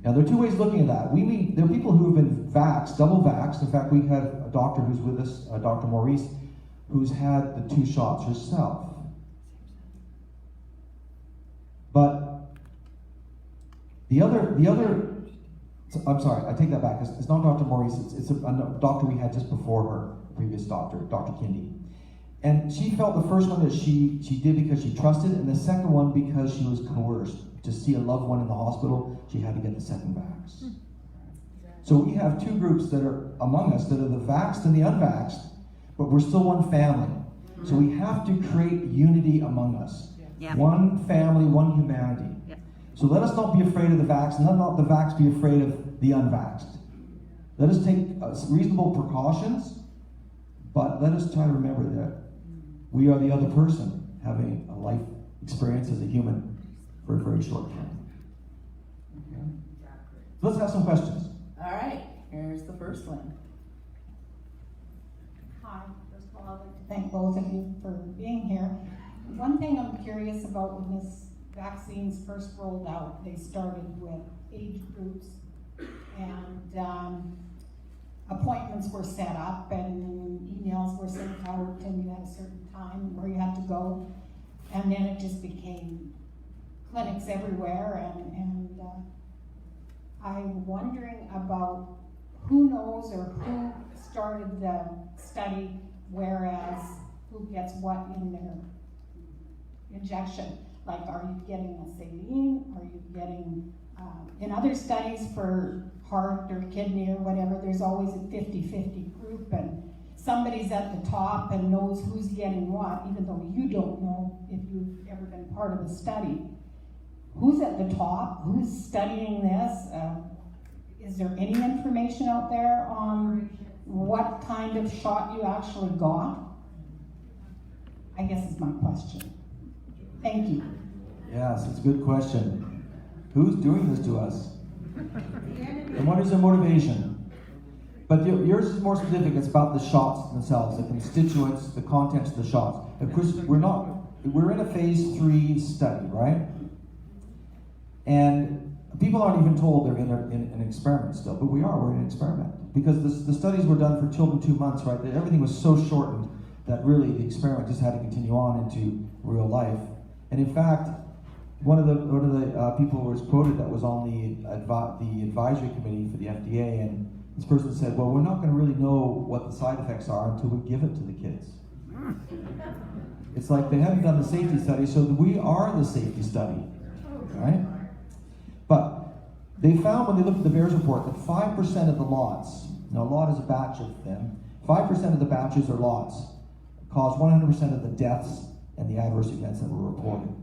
Now, there are two ways of looking at that. There are people who have been vaxxed, double vaxxed. In fact, we had a doctor who's with us, Dr. Maurice, who's had the 2 shots herself. But the other, I'm sorry, I take that back. It's not Dr. Maurice, it's a doctor we had just before her, previous doctor, Dr. Kindy. And she felt the first one that she did because she trusted, and the second one because she was coerced. To see a loved one in the hospital, she had to get the second vax. So we have 2 groups that are among us, that are the vaxxed and the unvaxxed, but we're still one family. So we have to create unity among us. Yeah. One family, one humanity. Yeah. So let us not be afraid of the vaxxed, and let not the vaxxed be afraid of the unvaxxed. Let us take reasonable precautions, but let us try to remember that we are the other person having a life experience as a human for a very short time. Okay. So let's have some questions. All right, here's the first one. Hi, first of all, I'd like to thank both of you for being here. One thing I'm curious about when this vaccines first rolled out, they started with age groups and appointments were set up, and meals were sent out and you had a certain time where you had to go. And then it just became clinics everywhere, and I'm wondering about who knows or who started the study, whereas who gets what in their injection. Like, are you getting a saline? Are you getting, in other studies for heart or kidney or whatever, there's always a 50-50 group, and somebody's at the top and knows who's getting what, even though you don't know if you've ever been part of the study. Who's at the top? Who's studying this? Is there any information out there on what kind of shot you actually got? I guess is my question. Thank you. Yes, it's a good question. Who's doing this to us? And what is their motivation? But yours is more specific. It's about the shots themselves, the constituents, the contents of the shots. Of course, we're in a phase 3 study, right? And people aren't even told they're in an experiment still, but we're in an experiment. Because the studies were done for children 2 months, right? Everything was so shortened that really the experiment just had to continue on into real life. And in fact, one of the people who was quoted that was on the advisory committee for the FDA, and this person said, well, we're not going to really know what the side effects are until we give it to the kids. It's like they haven't done the safety study, so we are the safety study, right? But they found when they looked at the VAERS report that 5% of the lots, now a lot is a batch of them, 5% of the batches or lots caused 100% of the deaths and the adverse events that were reported.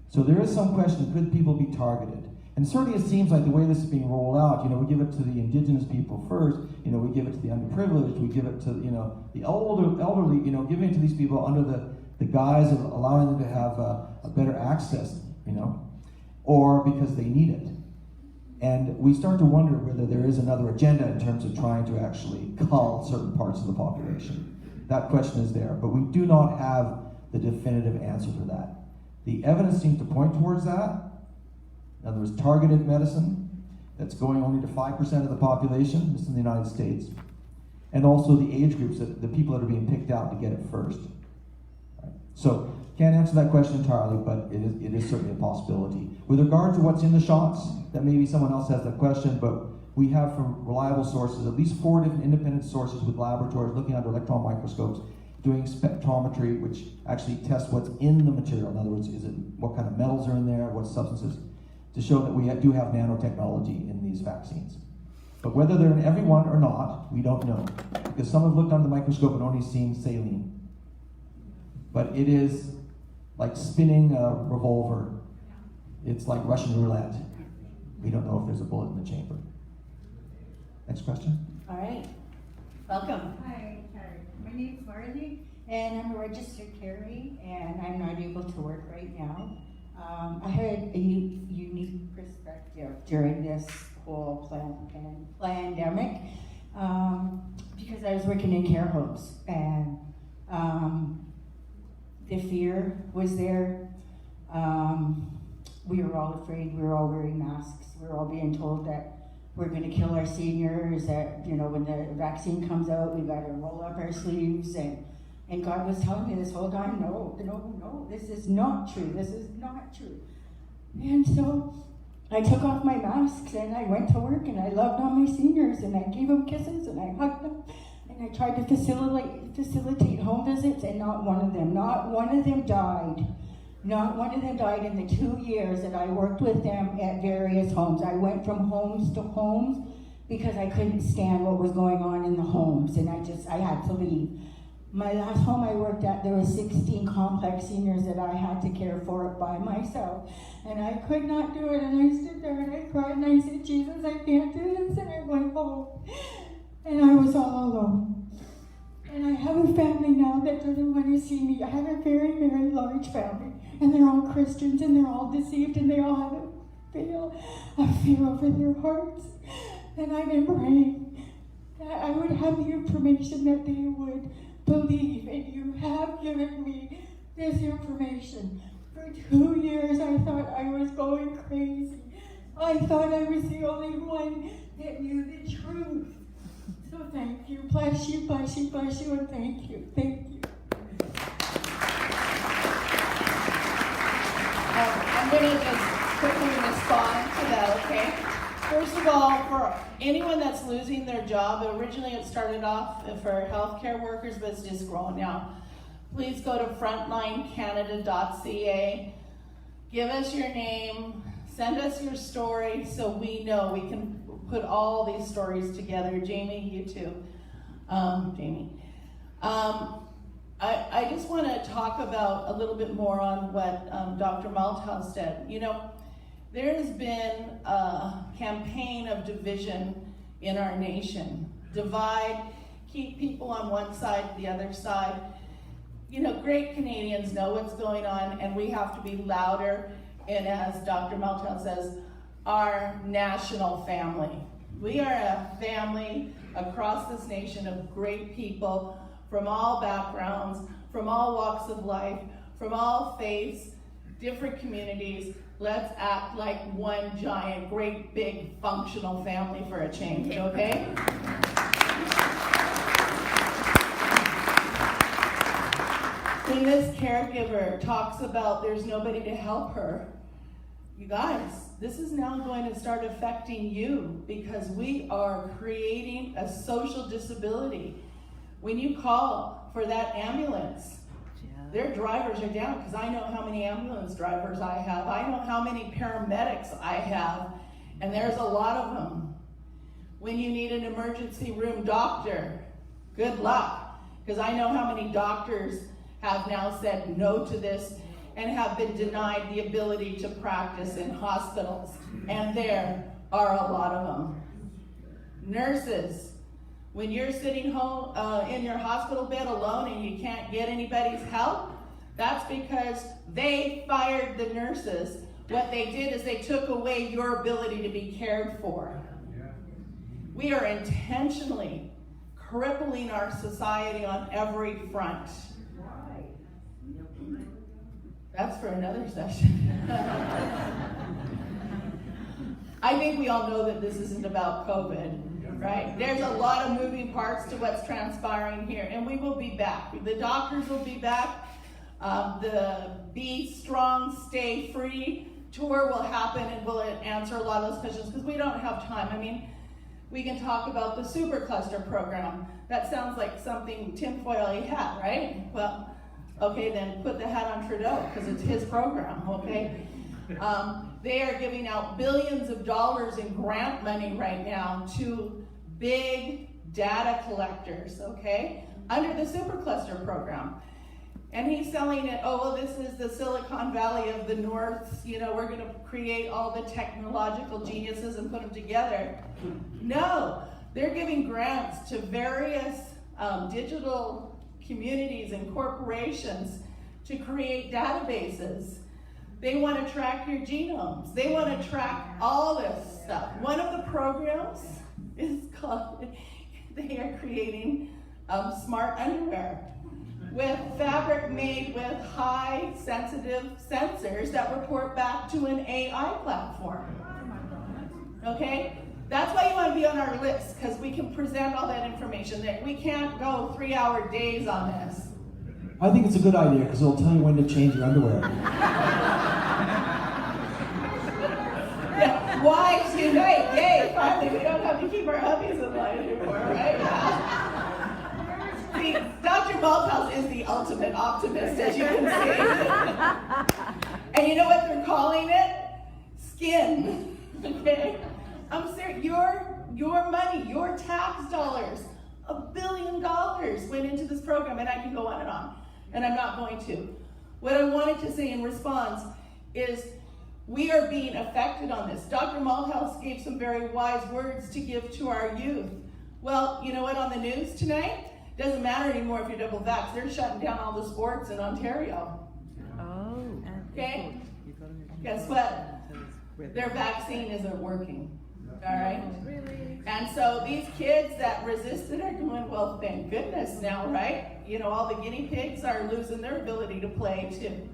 So there is some question, could people be targeted? And certainly it seems like the way this is being rolled out, we give it to the indigenous people first, we give it to the underprivileged, we give it to, the elderly, giving it to these people under the guise of allowing them to have a better access, or because they need it. And we start to wonder whether there is another agenda in terms of trying to actually cull certain parts of the population. That question is there, but we do not have the definitive answer for that. The evidence seems to point towards that. In other words, targeted medicine that's going only to 5% of the population, this is in the United States, and also the age groups, the people that are being picked out to get it first. Right? So, can't answer that question entirely, but it is certainly a possibility. With regard to what's in the shots, that maybe someone else has that question, but we have from reliable sources, at least 4 different independent sources with laboratories looking under electron microscopes, doing spectrometry, which actually tests what's in the material. In other words, what kind of metals are in there, what substances, to show that we do have nanotechnology in these vaccines. But whether they're in every one or not, we don't know. Because some have looked under the microscope and only seen saline. But it is like spinning a revolver. It's like Russian roulette. We don't know if there's a bullet in the chamber. Next question. All right. Welcome. Hi. My name's Marley, and I'm a registered carry, and I'm not able to work right now. I had a unique perspective during this whole pandemic because I was working in care homes, and the fear was there. We were all afraid. We were all wearing masks. We were all being told that we're going to kill our seniors, that, when the vaccine comes out, we got to roll up our sleeves. And God was telling me this whole time, no, this is not true. This is not true. And so I took off my masks and I went to work and I loved on my seniors and I gave them kisses and I hugged them. And I tried to facilitate home visits, and not one of them died. Not one of them died in the 2 years that I worked with them at various homes. I went from homes to homes because I couldn't stand what was going on in the homes, and I had to leave. My last home I worked at, there were 16 complex seniors that I had to care for by myself, and I could not do it, and I stood there and I cried and I said, Jesus, I can't do this, and I went home, and I was all alone. And I have a family now that doesn't want to see me. I have a very, very large family. And they're all Christians, and they're all deceived, and they all have a fear over their hearts. And I've been praying that I would have the information that they would believe. And you have given me this information. For 2 years, I thought I was going crazy. I thought I was the only one that knew the truth. So thank thank you. Bless you, bless you, bless you, and thank you. Thank you. I'm going to just quickly respond to that, okay? First of all, for anyone that's losing their job, originally it started off for healthcare workers, but it's just grown now. Please go to frontlinecanada.ca. Give us your name, send us your story so we know we can put all these stories together. Jamie, you too. Jamie. I just want to talk about a little bit more on what Dr. Malthouse said. You know, there has been a campaign of division in our nation. Divide, keep people on one side, the other side. You know, great Canadians know what's going on, and we have to be louder. And as Dr. Malthouse says, our national family. We are a family across this nation of great people from all backgrounds, from all walks of life, from all faiths, different communities. Let's act like one giant, great, big, functional family for a change, okay? When this caregiver talks about there's nobody to help her, you guys, this is now going to start affecting you because we are creating a social disability. When you call for that ambulance, their drivers are down because I know how many ambulance drivers I have. I know how many paramedics I have, and there's a lot of them. When you need an emergency room doctor, good luck, because I know how many doctors have now said no to this and have been denied the ability to practice in hospitals, and there are a lot of them. Nurses, when you're sitting home in your hospital bed alone and you can't get anybody's help, that's because they fired the nurses. What they did is they took away your ability to be cared for. We are intentionally crippling our society on every front. That's for another session. I think we all know that this isn't about COVID. Right? There's a lot of moving parts to what's transpiring here, and we will be back. The doctors will be back. The Be Strong, Stay Free tour will happen, and we'll answer a lot of those questions because we don't have time. I mean, we can talk about the super cluster program. That sounds like something tinfoil hat, right? Well, okay, then put the hat on Trudeau because it's his program, okay? They are giving out billions of dollars in grant money right now to big data collectors, okay, under the supercluster program. And he's selling it, oh, well, this is the Silicon Valley of the North, you know, we're gonna create all the technological geniuses and put them together. No, they're giving grants to various digital communities and corporations to create databases. They want to track your genomes. They want to track all this stuff. One of the programs is called, they are creating smart underwear with fabric made with high sensitive sensors that report back to an AI platform. Okay? That's why you want to be on our list, because we can present all that information. That we can't go 3-hour days on this. I think it's a good idea because it'll tell you when to change your underwear. Yeah, wives unite! Yay! Finally, we don't have to keep our hubbies in line anymore, right? See, Dr. Malthouse is the ultimate optimist, as you can see. And you know what they're calling it? Skin. Okay? I'm serious. Your money, your tax dollars, $1 billion went into this program, and I can go on, and I'm not going to. What I wanted to say in response is we are being affected on this. Dr. Malthouse gave some very wise words to give to our youth. Well, you know what, on the news tonight? Doesn't matter anymore if you're double vaxxed. They're shutting down all the sports in Ontario. Oh. Okay? Guess what? Their vaccine isn't working. All right? Really? And so these kids that resisted are going, well, thank goodness now, right? You know, all the guinea pigs are losing their ability to play too.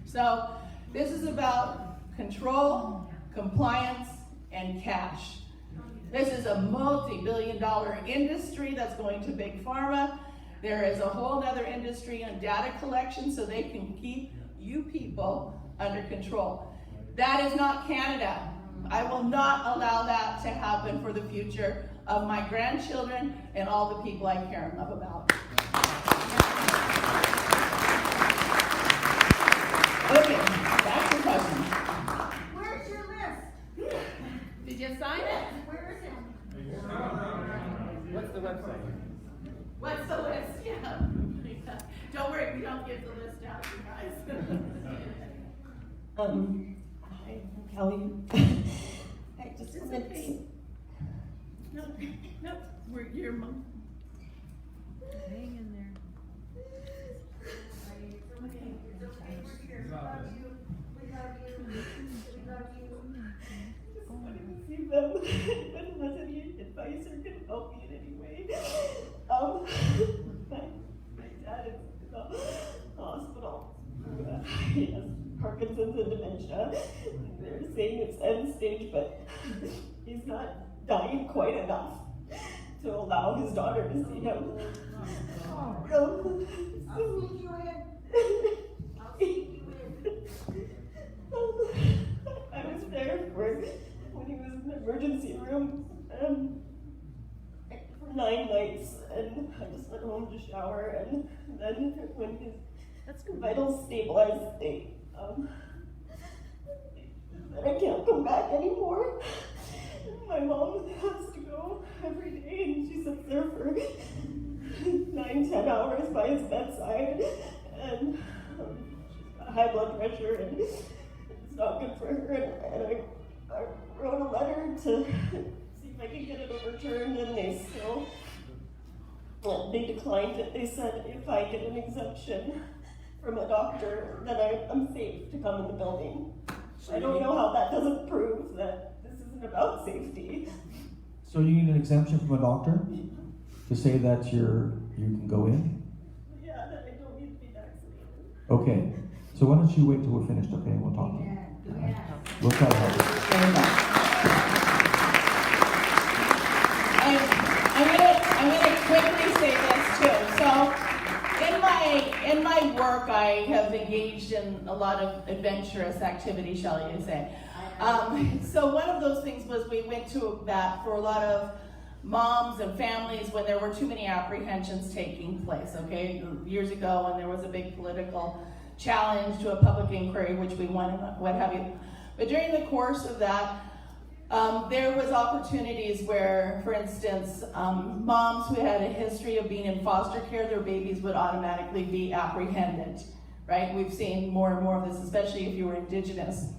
So this is about control, compliance, and cash. This is a multi-billion-dollar industry that's going to big pharma. There is a whole other industry in data collection so they can keep you people under control. That is not Canada. I will not allow that to happen for the future of my grandchildren and all the people I care and love about. Okay, back to questions. Where's your list? Did you sign it? Where is it? What's the website? What's the list? Yeah. Don't worry, we don't give the list out, you guys. Hi, I'm Kelly. I just It's wanted okay. No, we're your mom. Hang in there. see them, but unless any advice or can help me in any way. My dad is in the hospital. He has Parkinson's and dementia. They're saying it's end stage, but he's not dying quite enough to allow his daughter to see him. I'll sneak you in. I'll sneak you in. I was there for when he was in the emergency room for 9 nights, and I just went home to shower, and then when his vitals stabilized, they said I can't come back anymore. My mom has to go every day, and she sits there for 9-10 hours by his bedside, and she's got high blood pressure, and it's not good for her. And I wrote a letter to see if I could get it overturned, and they declined it. They said if I get an exemption from a doctor, then I'm safe to come in the building. I don't know how that doesn't prove that this isn't about safety. So you need an exemption from a doctor to say that you can go in? Yeah, that I don't need to be vaccinated. Okay. So why don't you wait till we're finished, okay? We'll talk to you. We'll try to help you. Very much. I'm gonna quickly say this too. So in my work, I have engaged in a lot of adventurous activity, shall you say. So one of those things was we went to bat for a lot of moms and families when there were too many apprehensions taking place, okay? Years ago when there was a big political challenge to a public inquiry, which we won and what have you. But during the course of that, there was opportunities where, for instance, moms who had a history of being in foster care, their babies would automatically be apprehended, right? We've seen more and more of this, especially if you were Indigenous.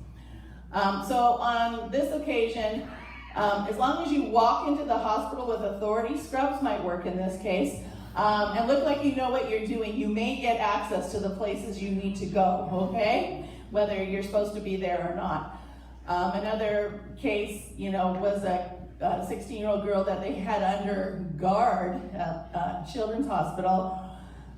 So on this occasion, as long as you walk into the hospital with authority, scrubs might work in this case, and look like you know what you're doing, you may get access to the places you need to go, okay? Whether you're supposed to be there or not. Another case, was a 16-year-old girl that they had under guard at Children's Hospital,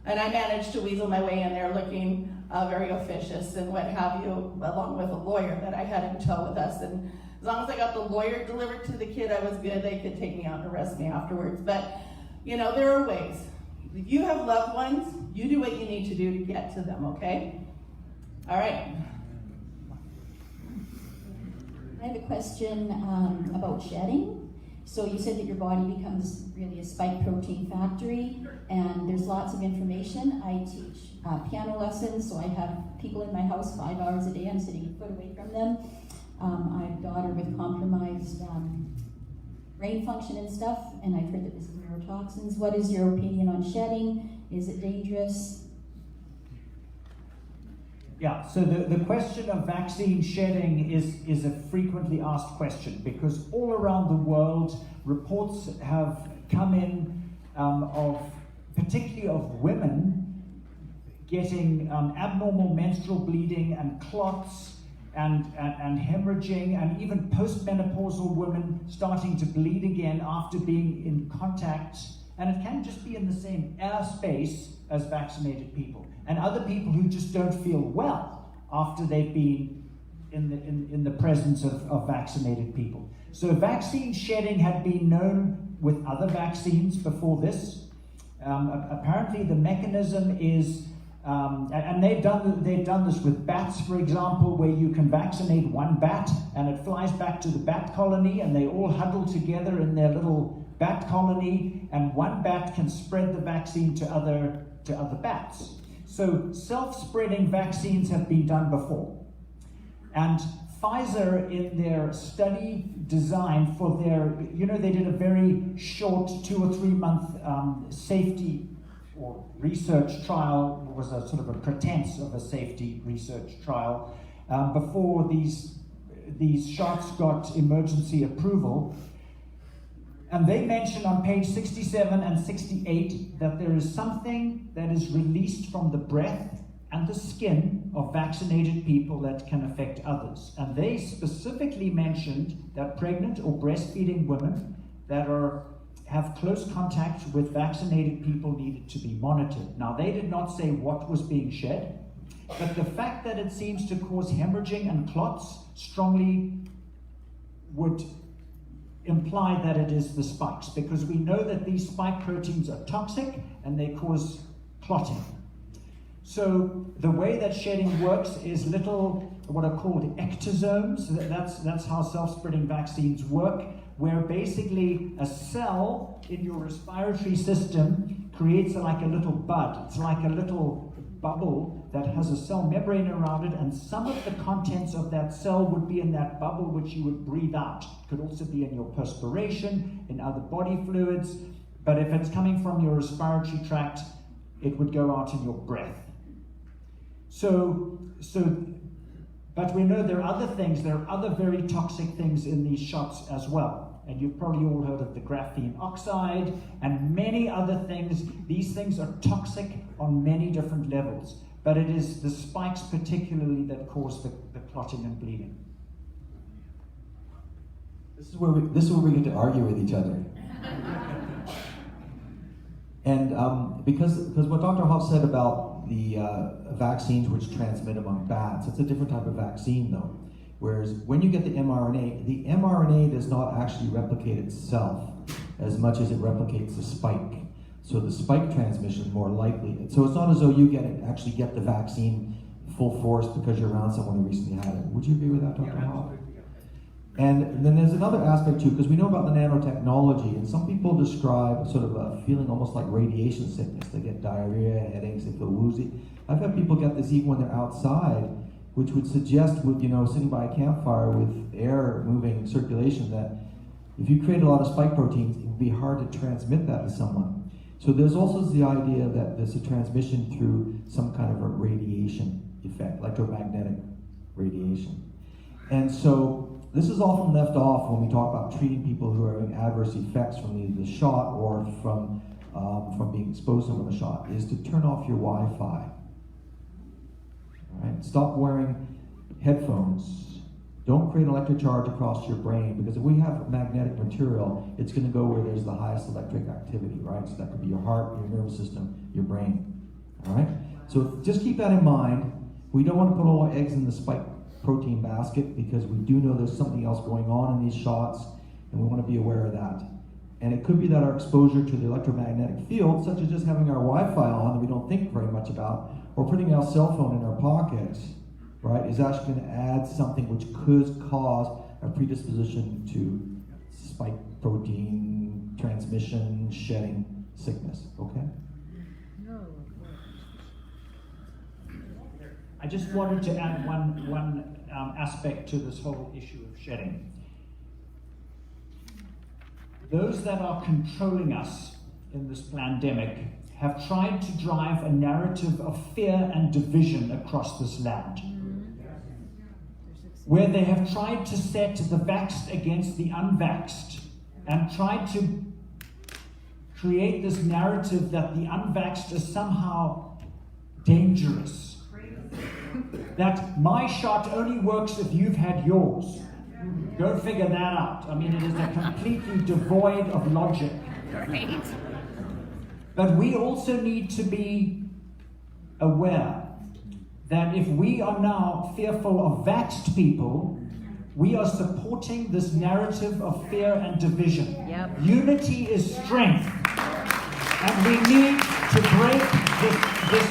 and I managed to weasel my way in there looking very officious and what have you, along with a lawyer that I had in tow with us. And as long as I got the lawyer delivered to the kid, I was good. They could take me out and arrest me afterwards. But, there are ways. If you have loved ones, you do what you need to do to get to them, okay? All right. I have a question about shedding. So you said that your body becomes really a spike protein factory, and there's lots of information. I teach piano lessons, so I have people in my house 5 hours a day. I'm sitting a foot away from them. I have a daughter with compromised brain function and stuff, and I've heard that this is neurotoxins. What is your opinion on shedding? Is it dangerous? Yeah, so the question of vaccine shedding is a frequently asked question, because all around the world reports have come in particularly of women getting abnormal menstrual bleeding and clots and hemorrhaging, and even postmenopausal women starting to bleed again after being in contact, and it can just be in the same airspace as vaccinated people, and other people who just don't feel well after they've been in the presence of vaccinated people. So vaccine shedding had been known with other vaccines before this. Apparently the mechanism is, and they've done this with bats, for example, where you can vaccinate one bat and it flies back to the bat colony and they all huddle together in their little bat colony, and one bat can spread the vaccine to other bats. So self-spreading vaccines have been done before. And Pfizer, in their study design for their, they did a very short 2 or 3 month safety or research trial, was a sort of a pretense of a safety research trial, before these shots got emergency approval. And they mention on page 67 and 68 that there is something that is released from the breath and the skin of vaccinated people that can affect others. And they specifically mentioned that pregnant or breastfeeding women that have close contact with vaccinated people needed to be monitored. Now, they did not say what was being shed, but the fact that it seems to cause hemorrhaging and clots strongly would imply that it is the spikes, because we know that these spike proteins are toxic and they cause clotting. So the way that shedding works is little, what are called ectosomes. That's how self-spreading vaccines work, where basically a cell in your respiratory system creates like a little bud. It's like a little bubble that has a cell membrane around it, and some of the contents of that cell would be in that bubble, which you would breathe out. It could also be in your perspiration, in other body fluids, but if it's coming from your respiratory tract, it would go out in your breath. But we know there are other things, there are other very toxic things in these shots as well. And you've probably all heard of the graphene oxide and many other things. These things are toxic on many different levels, but it is the spikes particularly that cause the clotting and bleeding. This is where we get to argue with each other. And because what Dr. Hoff said about the vaccines which transmit among bats, it's a different type of vaccine though. Whereas when you get the mRNA does not actually replicate itself as much as it replicates the spike. So the spike transmission is more likely. So it's not as though you actually get the vaccine full force because you're around someone who recently had it. Would you agree with that, Dr. Hoff? And then there's another aspect too, because we know about the nanotechnology, and some people describe sort of a feeling almost like radiation sickness. They get diarrhea, headaches, they feel woozy. I've had people get this even when they're outside, which would suggest with, sitting by a campfire with air moving circulation, that if you create a lot of spike proteins, it would be hard to transmit that to someone. So there's also the idea that there's a transmission through some kind of a radiation effect, electromagnetic radiation. And so this is often left off when we talk about treating people who are having adverse effects from either the shot or from being exposed to the shot, is to turn off your Wi-Fi. Right? Stop wearing headphones. Don't create an electric charge across your brain, because if we have magnetic material, it's going to go where there's the highest electric activity, right? So that could be your heart, your nervous system, your brain. All right? So just keep that in mind. We don't want to put all our eggs in the spike protein basket, because we do know there's something else going on in these shots, and we want to be aware of that. And it could be that our exposure to the electromagnetic field, such as just having our Wi-Fi on that we don't think very much about, or putting our cell phone in our pockets, right, is actually going to add something which could cause a predisposition to spike protein transmission, shedding, sickness, okay? I just wanted to add one aspect to this whole issue of shedding. Those that are controlling us in this pandemic have tried to drive a narrative of fear and division across this land, where they have tried to set the vaxxed against the unvaxxed and tried to create this narrative that the unvaxxed is somehow dangerous. That my shot only works if you've had yours. Go figure that out. I mean, it is a completely devoid of logic. Right. But we also need to be aware that if we are now fearful of vaxxed people, we are supporting this narrative of fear and division. Yep. Unity is strength. And we need to break this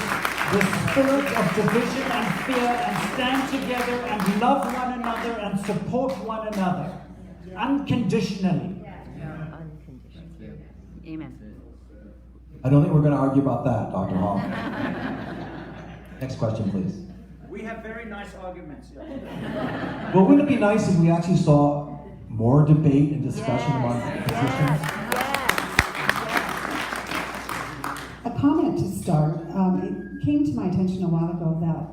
spirit of division and fear and stand together and love one another and support one another unconditionally. Unconditional. Amen. I don't think we're going to argue about that, Dr. Hall. Next question, please. We have very nice arguments. Well, wouldn't it be nice if we actually saw more debate and discussion among physicians? A comment to start. It came to my attention a while ago that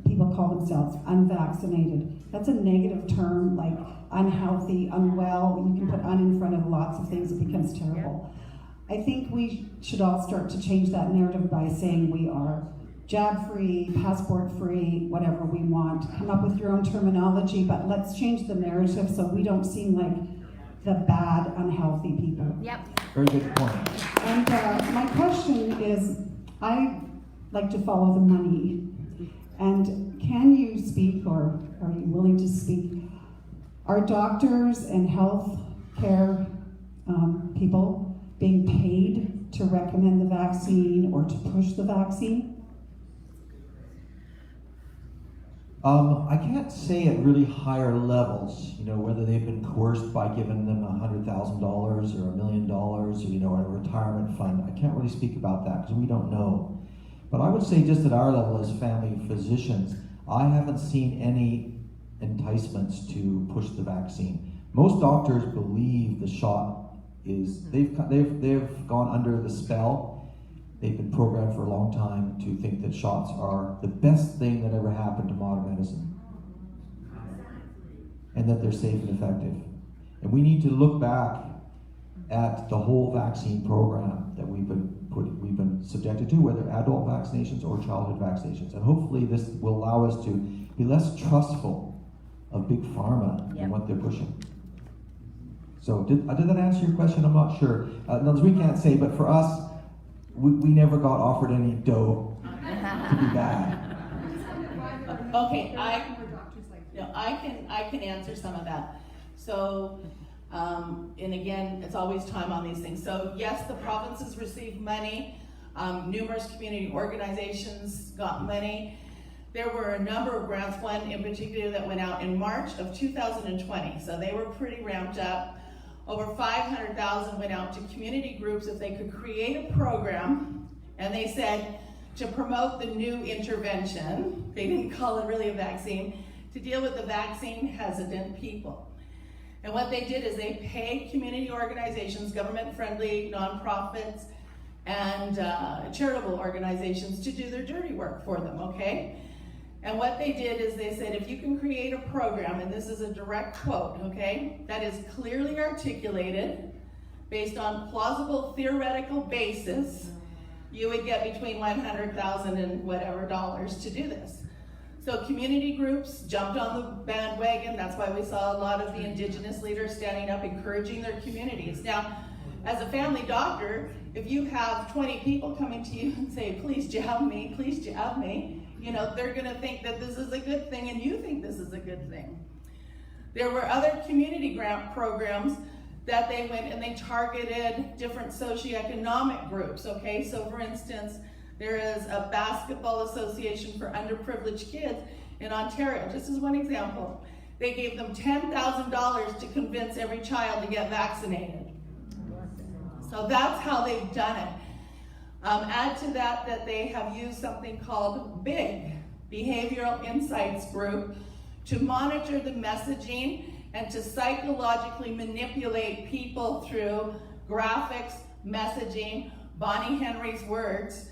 people call themselves unvaccinated. That's a negative term, like unhealthy, unwell. You can put un in front of lots of things, it becomes terrible. I think we should all start to change that narrative by saying we are jab-free, passport-free, whatever we want. Come up with your own terminology, but let's change the narrative so we don't seem like the bad, unhealthy people. Yep. Very good point. And my question is, I like to follow the money. And can you speak, or are you willing to speak? Are doctors and health care people being paid to recommend the vaccine or to push the vaccine? I can't say at really higher levels, whether they've been coerced by giving them $100,000 or $1 million or, a retirement fund. I can't really speak about that because we don't know. But I would say just at our level as family physicians, I haven't seen any enticements to push the vaccine. Most doctors believe the shot is, they've gone under the spell. They've been programmed for a long time to think that shots are the best thing that ever happened to modern medicine. And that they're safe and effective. And we need to look back at the whole vaccine program that we've been subjected to, whether adult vaccinations or childhood vaccinations. And hopefully this will allow us to be less trustful of big pharma and what they're pushing. So did that answer your question? I'm not sure. We can't say, but for us, we never got offered any dough to be bad. Okay, I can answer some of that. So, and again, it's always time on these things. So yes, the provinces received money. Numerous community organizations got money. There were a number of grants, one in particular that went out in March of 2020. So they were pretty ramped up. Over 500,000 went out to community groups if they could create a program, and they said to promote the new intervention, they didn't call it really a vaccine, to deal with the vaccine hesitant people. And what they did is they paid community organizations, government-friendly nonprofits, and charitable organizations to do their dirty work for them, okay? And what they did is they said, if you can create a program, and this is a direct quote, okay, that is clearly articulated based on plausible theoretical basis, you would get between $100,000 and whatever dollars to do this. So community groups jumped on the bandwagon. That's why we saw a lot of the Indigenous leaders standing up, encouraging their communities. Now, as a family doctor, if you have 20 people coming to you and say, please jab me, they're gonna think that this is a good thing and you think this is a good thing. There were other community grant programs that they went and they targeted different socioeconomic groups, okay? So for instance, there is a basketball association for underprivileged kids in Ontario, just as one example. They gave them $10,000 to convince every child to get vaccinated. So that's how they've done it. Add to that they have used something called BIG, Behavioral Insights Group, to monitor the messaging and to psychologically manipulate people through graphics, messaging, Bonnie Henry's words,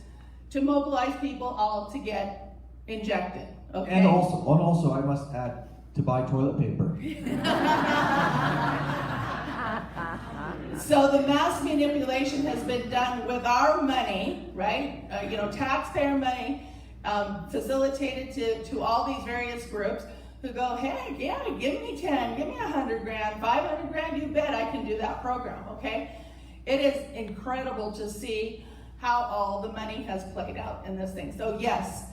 to mobilize people all to get injected, okay? And also, I must add, to buy toilet paper. So the mass manipulation has been done with our money, right? Taxpayer money, facilitated to all these various groups who go, hey, yeah, give me 10, give me 100 grand, 500 grand, you bet I can do that program, okay? It is incredible to see how all the money has played out in this thing. So yes,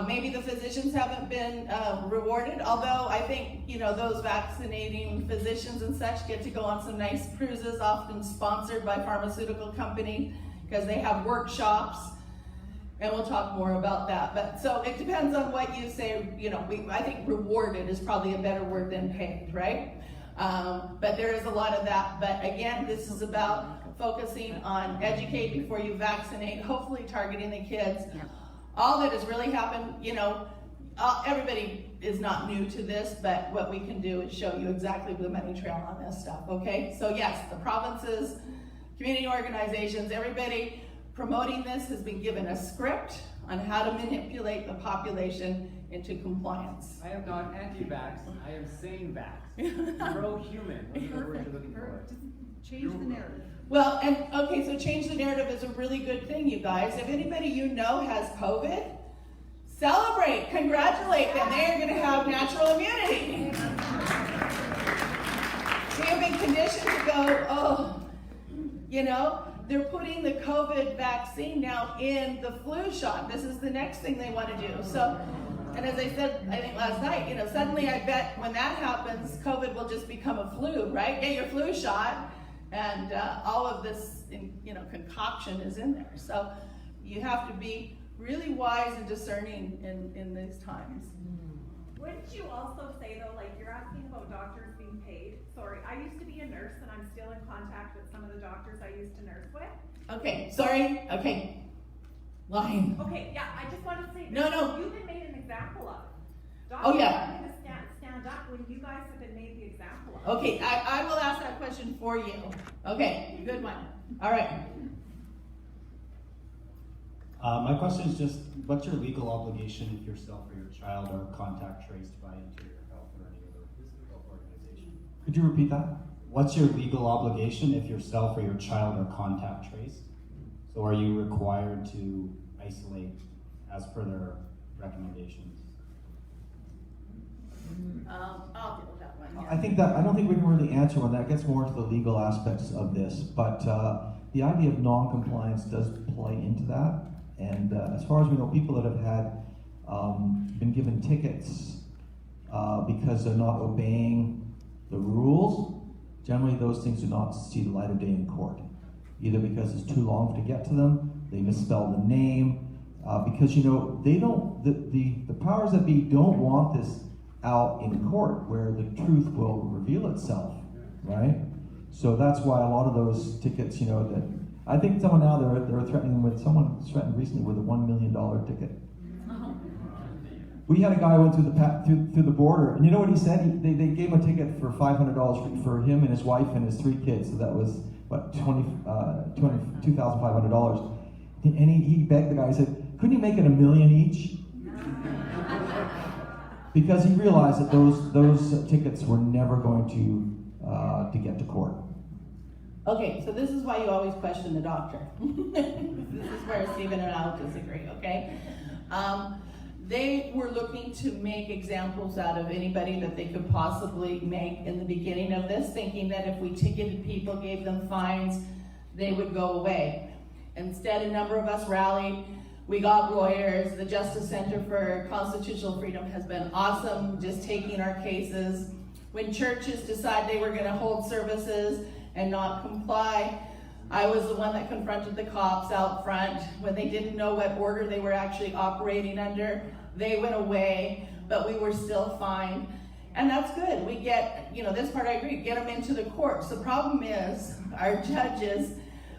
Maybe the physicians haven't been rewarded, although I think, those vaccinating physicians and such get to go on some nice cruises, often sponsored by pharmaceutical companies, because they have workshops, and we'll talk more about that. But so it depends on what you say. I think rewarded is probably a better word than paid, right? But there is a lot of that. But again, this is about focusing on educate before you vaccinate, hopefully targeting the kids. All that has really happened, everybody is not new to this, but what we can do is show you exactly the money trail on this stuff, okay? So yes, the provinces, community organizations, everybody promoting this has been given a script on how to manipulate the population into compliance. I am not anti-vax, I am sane-vax. Pro-human, those are the words you're looking for. Change the narrative. Well, and okay, so change the narrative is a really good thing, you guys. If anybody you know has COVID, celebrate, congratulate them. They are going to have natural immunity. We have been conditioned to go, they're putting the COVID vaccine now in the flu shot. This is the next thing they want to do. So, and as I said, I think last night, suddenly I bet when that happens, COVID will just become a flu, right? Get your flu shot. And all of this, concoction is in there. So you have to be really wise and discerning in these times. Wouldn't you also say, though, like you're asking about doctors being paid? Sorry, I used to be a nurse, and I'm still in contact with some of the doctors I used to nurse with. Okay, sorry. Okay, lying. Okay, yeah, I just wanted to say, No. You've been made an example of. Oh, yeah. Doctors are going to stand up when you guys have been made the example of. Okay, I will ask that question for you. Okay, good one. All right. My question is just, what's your legal obligation if yourself or your child are contact traced by Interior Health or any other health organization? Could you repeat that? What's your legal obligation if yourself or your child are contact traced? So are you required to isolate as per their recommendations? I'll deal with that one. Yeah. I don't think we can really answer one. That gets more into the legal aspects of this, but the idea of non-compliance does play into that. And as far as we know, people that have had been given tickets because they're not obeying the rules, generally those things do not see the light of day in court. Either because it's too long to get to them, they misspelled the name, because they don't. The powers that be don't want this out in court where the truth will reveal itself, right? So that's why a lot of those tickets, that I think someone now they're threatening with, someone threatened recently with a $1 million ticket. We had a guy who went through the border, and you know what he said? They gave him a ticket for $500 for him and his wife and his 3 kids. So that was what, $2,500. And he begged the guy. He said, "Couldn't you make it $1 million each?" Because he realized that those tickets were never going to get to court. Okay, so this is why you always question the doctor. This is where Stephen and I will disagree, okay? They were looking to make examples out of anybody that they could possibly make in the beginning of this, thinking that if we ticketed people, gave them fines, they would go away. Instead, a number of us rallied. We got lawyers. The Justice Center for Constitutional Freedom has been awesome, just taking our cases. When churches decide they were going to hold services and not comply, I was the one that confronted the cops out front. When they didn't know what order they were actually operating under, they went away, but we were still fined. And that's good. We get, this part I agree, get them into the courts. The problem is our judges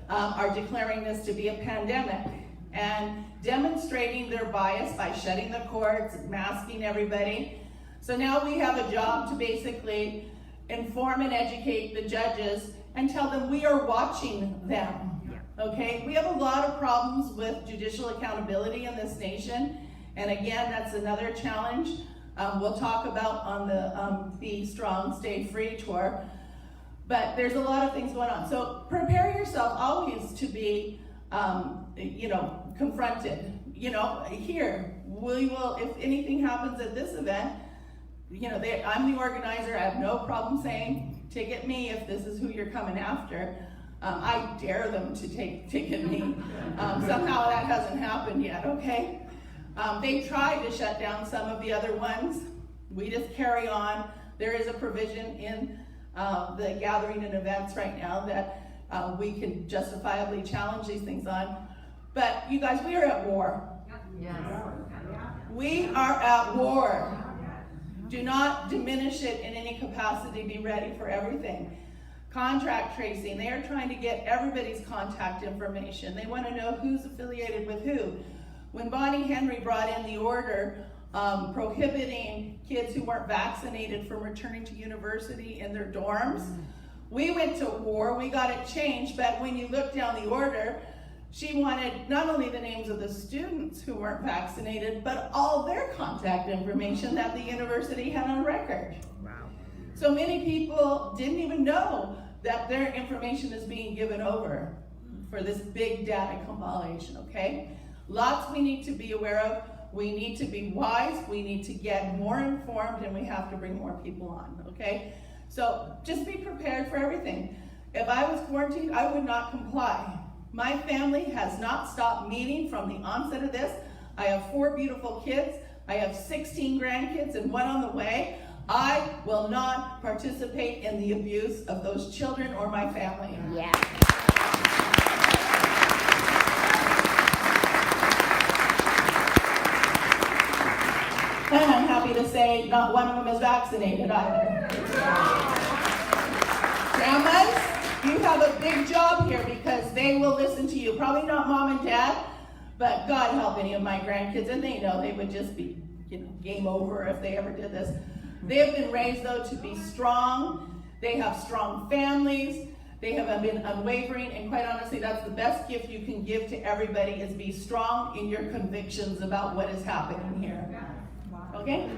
are declaring this to be a pandemic and demonstrating their bias by shutting the courts, masking everybody. So now we have a job to basically inform and educate the judges and tell them we are watching them, okay? We have a lot of problems with judicial accountability in this nation, and again, that's another challenge we'll talk about on the Be Strong, Stay Free tour, but there's a lot of things going on. So prepare yourself always to be, confronted. Here, we will, if anything happens at this event, I'm the organizer, I have no problem saying, ticket me if this is who you're coming after. I dare them to ticket me. Somehow that hasn't happened yet, okay? They tried to shut down some of the other ones. We just carry on. There is a provision in the gathering and events right now that we can justifiably challenge these things on. But you guys, we are at war. Yes. We are at war. Do not diminish it in any capacity. Be ready for everything. Contact tracing. They are trying to get everybody's contact information. They want to know who's affiliated with who. When Bonnie Henry brought in the order prohibiting kids who weren't vaccinated from returning to university in their dorms, we went to war. We got it changed. But when you look down the order, she wanted not only the names of the students who weren't vaccinated, but all their contact information that the university had on record. Wow. So many people didn't even know that their information is being given over for this big data compilation, okay? Lots we need to be aware of. We need to be wise. We need to get more informed, and we have to bring more people on, okay? So just be prepared for everything. If I was quarantined, I would not comply. My family has not stopped meeting from the onset of this. I have 4 beautiful kids. I have 16 grandkids and 1 on the way. I will not participate in the abuse of those children or my family. Yeah. And I'm happy to say not one of them is vaccinated either. Grandmas, you have a big job here because they will listen to you. Probably not mom and dad, but God help any of my grandkids, and they know they would just be, game over if they ever did this. They have been raised, though, to be strong. They have strong families. They have been unwavering, and quite honestly, that's the best gift you can give to everybody is be strong in your convictions about what is happening here. Okay?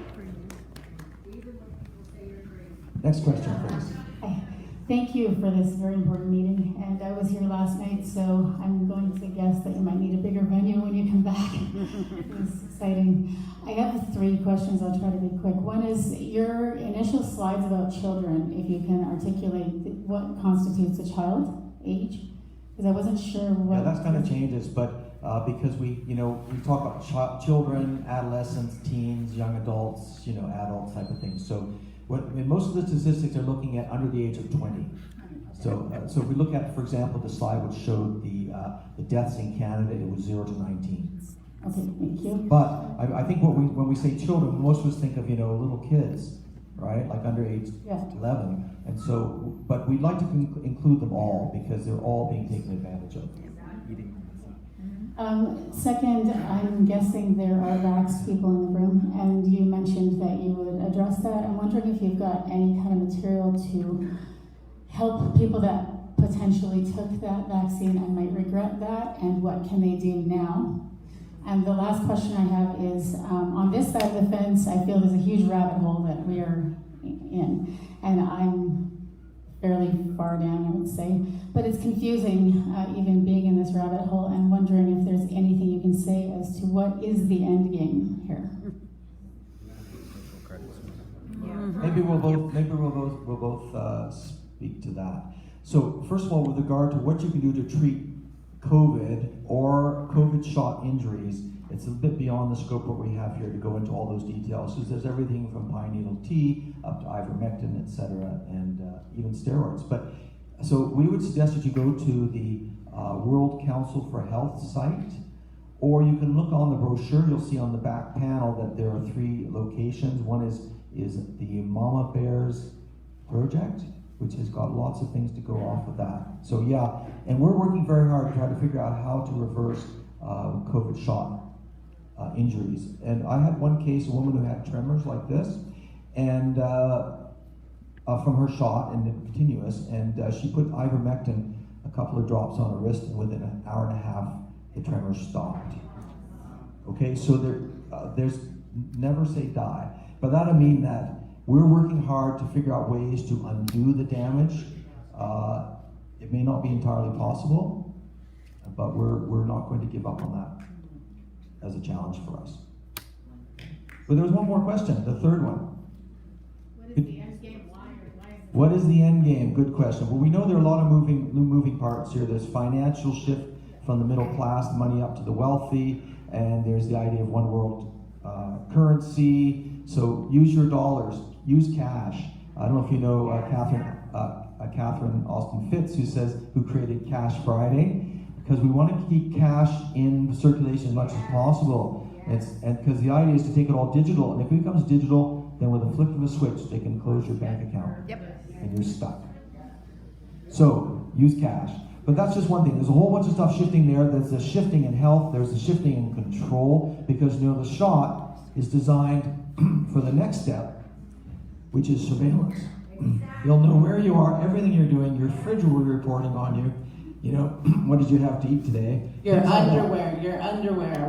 Next question, please. Thank you for this very important meeting, and I was here last night, so I'm going to guess that you might need a bigger venue when you come back. It's exciting. I have 3 questions. I'll try to be quick. One is your initial slides about children, if you can articulate what constitutes a child, age, because I wasn't sure what... Yeah, that's kind of changes, but because we talk about children, adolescents, teens, young adults, adults type of things. So most of the statistics are looking at under the age of 20. So if we look at, for example, the slide which showed the deaths in Canada, it was 0 to 19. Okay, thank you. But I think when we say children, most of us think of little kids, right? Like under age 11. And so, but we'd like to include them all because they're all being taken advantage of. Second, I'm guessing there are vaxxed people in the room, and you mentioned that you would address that. I'm wondering if you've got any kind of material to help people that potentially took that vaccine and might regret that, and what can they do now? And the last question I have is, on this side of the fence, I feel there's a huge rabbit hole that we are in, and I'm fairly far down, I would say. But it's confusing, even being in this rabbit hole, and wondering if there's anything you can say as to what is the end game here. Maybe we'll both speak to that. So first of all, with regard to what you can do to treat COVID or COVID shot injuries, it's a bit beyond the scope what we have here to go into all those details. So there's everything from pine needle tea up to ivermectin, etc., and even steroids. But so we would suggest that you go to the World Council for Health site, or you can look on the brochure. You'll see on the back panel that there are 3 locations. One is the Mama Bears Project, which has got lots of things to go off of that. So yeah, and we're working very hard to try to figure out how to reverse COVID shot injuries. And I had one case, a woman who had tremors like this, and from her shot, and continuous, and she put ivermectin, a couple of drops on her wrist, and within an hour and a half, the tremors stopped. Okay, so there's never say die. But that'll mean that we're working hard to figure out ways to undo the damage. It may not be entirely possible, but we're not going to give up on that as a challenge for us. But there was one more question, the third one. What is the end game? What is the end game? Good question. Well, we know there are a lot of moving parts here. There's financial shift from the middle class, money up to the wealthy. and there's the idea of one world currency. So use your dollars, use cash. I don't know if you know Catherine Austin Fitz, who created Cash Friday, because we want to keep cash in circulation as much as possible. And because the idea is to take it all digital, and if it becomes digital, then with a flick of a switch, they can close your bank account, and you're stuck. So use cash. But that's just one thing. There's a whole bunch of stuff shifting there. There's a shifting in health. There's a shifting in control, because the shot is designed for the next step, which is surveillance. You'll know where you are, everything you're doing. Your fridge will be reporting on you. You know, what did you have to eat today? Your underwear.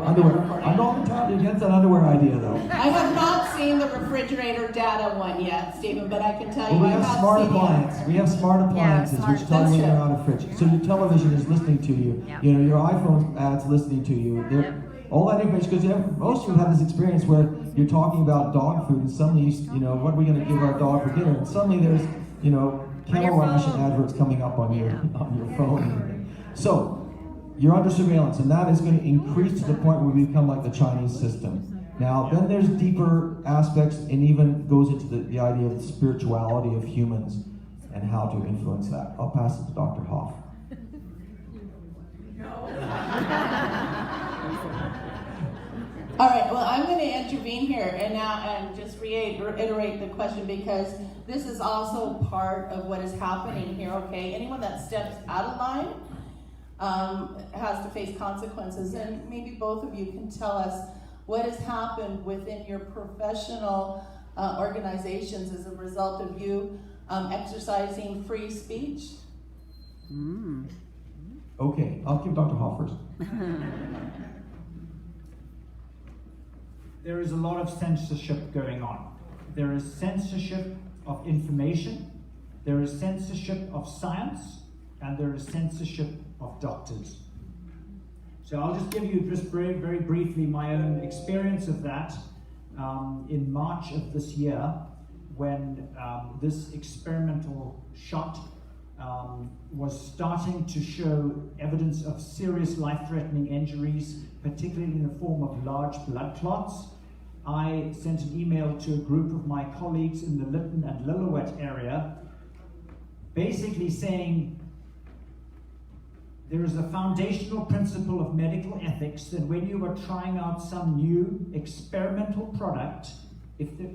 I'm not entirely against that underwear idea, though. I have not seen the refrigerator data one yet, Stephen, but I can tell you We have smart appliances. We have smart appliances which tell you when you're out of fridge. So your television is listening to you. You know, your iPhone ad's listening to you. All that information, because most of you have this experience where you're talking about dog food, and suddenly, what are we going to give our dog for dinner? And suddenly there's, Camel ration adverts coming up on your phone. So you're under surveillance, and that is going to increase to the point where we become like the Chinese system. Now, then there's deeper aspects, and even goes into the idea of the spirituality of humans and how to influence that. I'll pass it to Dr. Hoff. All right, well, I'm going to intervene here and just reiterate the question, because this is also part of what is happening here, okay? Anyone that steps out of line has to face consequences, and maybe both of you can tell us what has happened within your professional organizations as a result of you exercising free speech. Okay, I'll give Dr. Hoff first. There is a lot of censorship going on. There is censorship of information, there is censorship of science, and there is censorship of doctors. So I'll just give you just very, very briefly my own experience of that in March of this year, when this experimental shot was starting to show evidence of serious life-threatening injuries, particularly in the form of large blood clots. I sent an email to a group of my colleagues in the Lytton and Lillooet area, basically saying there is a foundational principle of medical ethics that when you are trying out some new experimental product,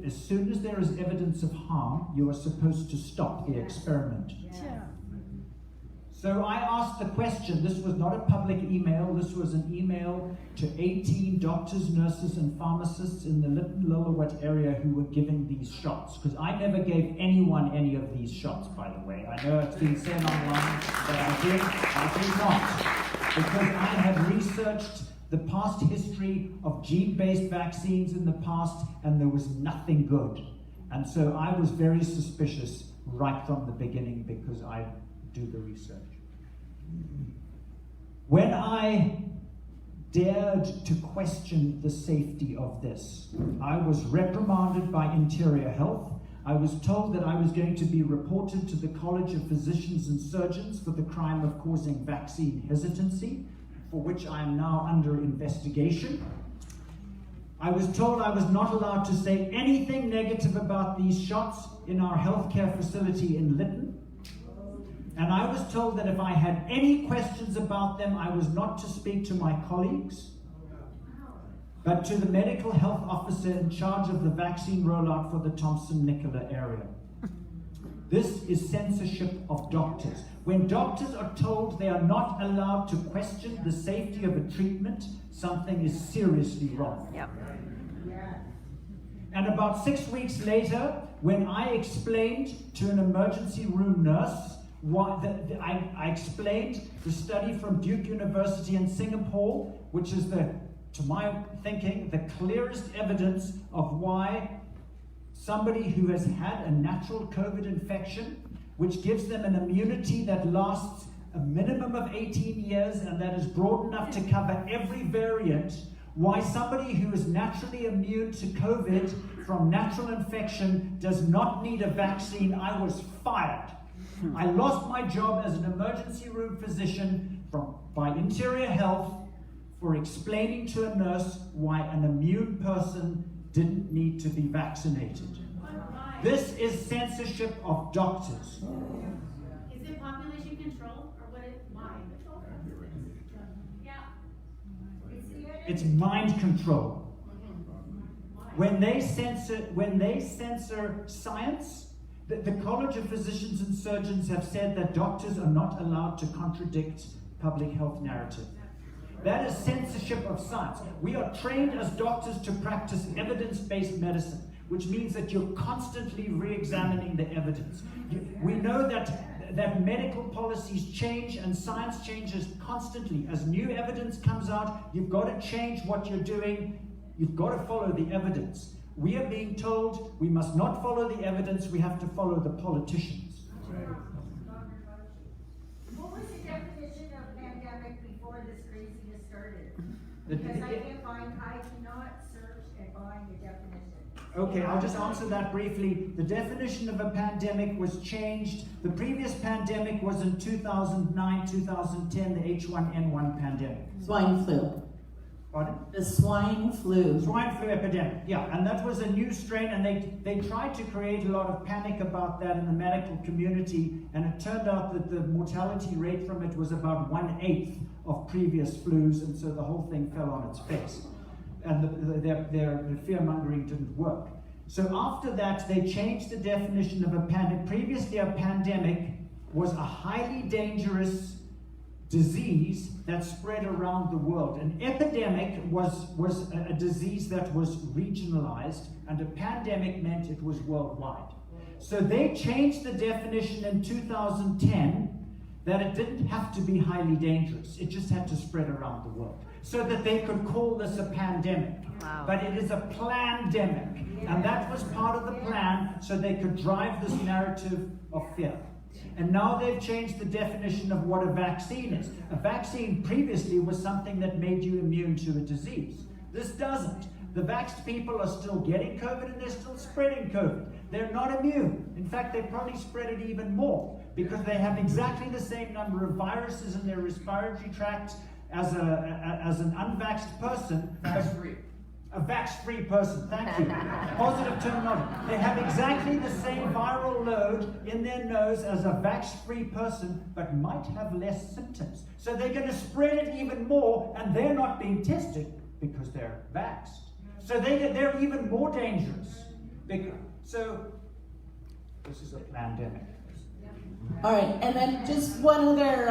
as soon as there is evidence of harm, you are supposed to stop the experiment. So I asked the question, this was not a public email, this was an email to 18 doctors, nurses, and pharmacists in the Lytton Lillooet area who were giving these shots. Because I never gave anyone any of these shots, by the way. I know it's been said online, but I did not. Because I had researched the past history of gene-based vaccines in the past, and there was nothing good. And so I was very suspicious right from the beginning, because I do the research. When I dared to question the safety of this, I was reprimanded by Interior Health. I was told that I was going to be reported to the College of Physicians and Surgeons for the crime of causing vaccine hesitancy, for which I am now under investigation. I was told I was not allowed to say anything negative about these shots in our healthcare facility in Lytton. And I was told that if I had any questions about them, I was not to speak to my colleagues, but to the medical health officer in charge of the vaccine rollout for the Thompson-Nicola area. This is censorship of doctors. When doctors are told they are not allowed to question the safety of a treatment, something is seriously wrong. And about 6 weeks later, when I explained to an emergency room nurse, I explained the study from Duke University in Singapore, which is, to my thinking, the clearest evidence of why somebody who has had a natural COVID infection, which gives them an immunity that lasts a minimum of 18 years and that is broad enough to cover every variant, why somebody who is naturally immune to COVID from natural infection does not need a vaccine. I was fired. I lost my job as an emergency room physician by Interior Health for explaining to a nurse why an immune person didn't need to be vaccinated. This is censorship of doctors. Is it population control or what is why? Yeah. It's mind control. When they censor science, the College of Physicians and Surgeons have said that doctors are not allowed to contradict public health narrative. That is censorship of science. We are trained as doctors to practice evidence-based medicine, which means that you're constantly re-examining the evidence. We know that medical policies change and science changes constantly. As new evidence comes out, you've got to change what you're doing. You've got to follow the evidence. We are being told we must not follow the evidence, we have to follow the politicians. What was the definition of pandemic before this craziness started? Because I cannot search and find a definition. Okay, I'll just answer that briefly. The definition of a pandemic was changed. The previous pandemic was in 2009, 2010, the H1N1 pandemic. Swine flu. Pardon? The swine flu. Swine flu epidemic, yeah. And that was a new strain, and they tried to create a lot of panic about that in the medical community, and it turned out that the mortality rate from it was about 1/8 of previous flus, and so the whole thing fell on its face. And their fear-mongering didn't work. So after that, they changed the definition of a pandemic. Previously, a pandemic was a highly dangerous disease that spread around the world. An epidemic was a disease that was regionalized, and a pandemic meant it was worldwide. So they changed the definition in 2010 that it didn't have to be highly dangerous. It just had to spread around the world, so that they could call this a pandemic. Wow. But it is a plandemic, and that was part of the plan, so they could drive this narrative of fear. And now they've changed the definition of what a vaccine is. A vaccine previously was something that made you immune to a disease. This doesn't. The vaxxed people are still getting COVID and they're still spreading COVID. They're not immune. In fact, they probably spread it even more because they have exactly the same number of viruses in their respiratory tract as an unvaxxed person. A vax-free person, thank you. Positive terminology. They have exactly the same viral load in their nose as a vax-free person, but might have less symptoms. So they're going to spread it even more, and they're not being tested because they're vaxxed. So they're even more dangerous. So this is a pandemic. All right, and then just one other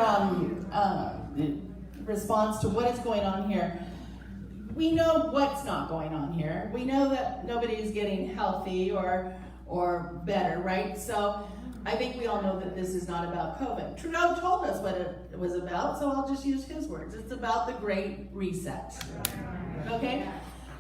response to what is going on here. We know what's not going on here. We know that nobody is getting healthy or better, right? So I think we all know that this is not about COVID. Trudeau told us what it was about, so I'll just use his words. It's about the Great Reset. Okay?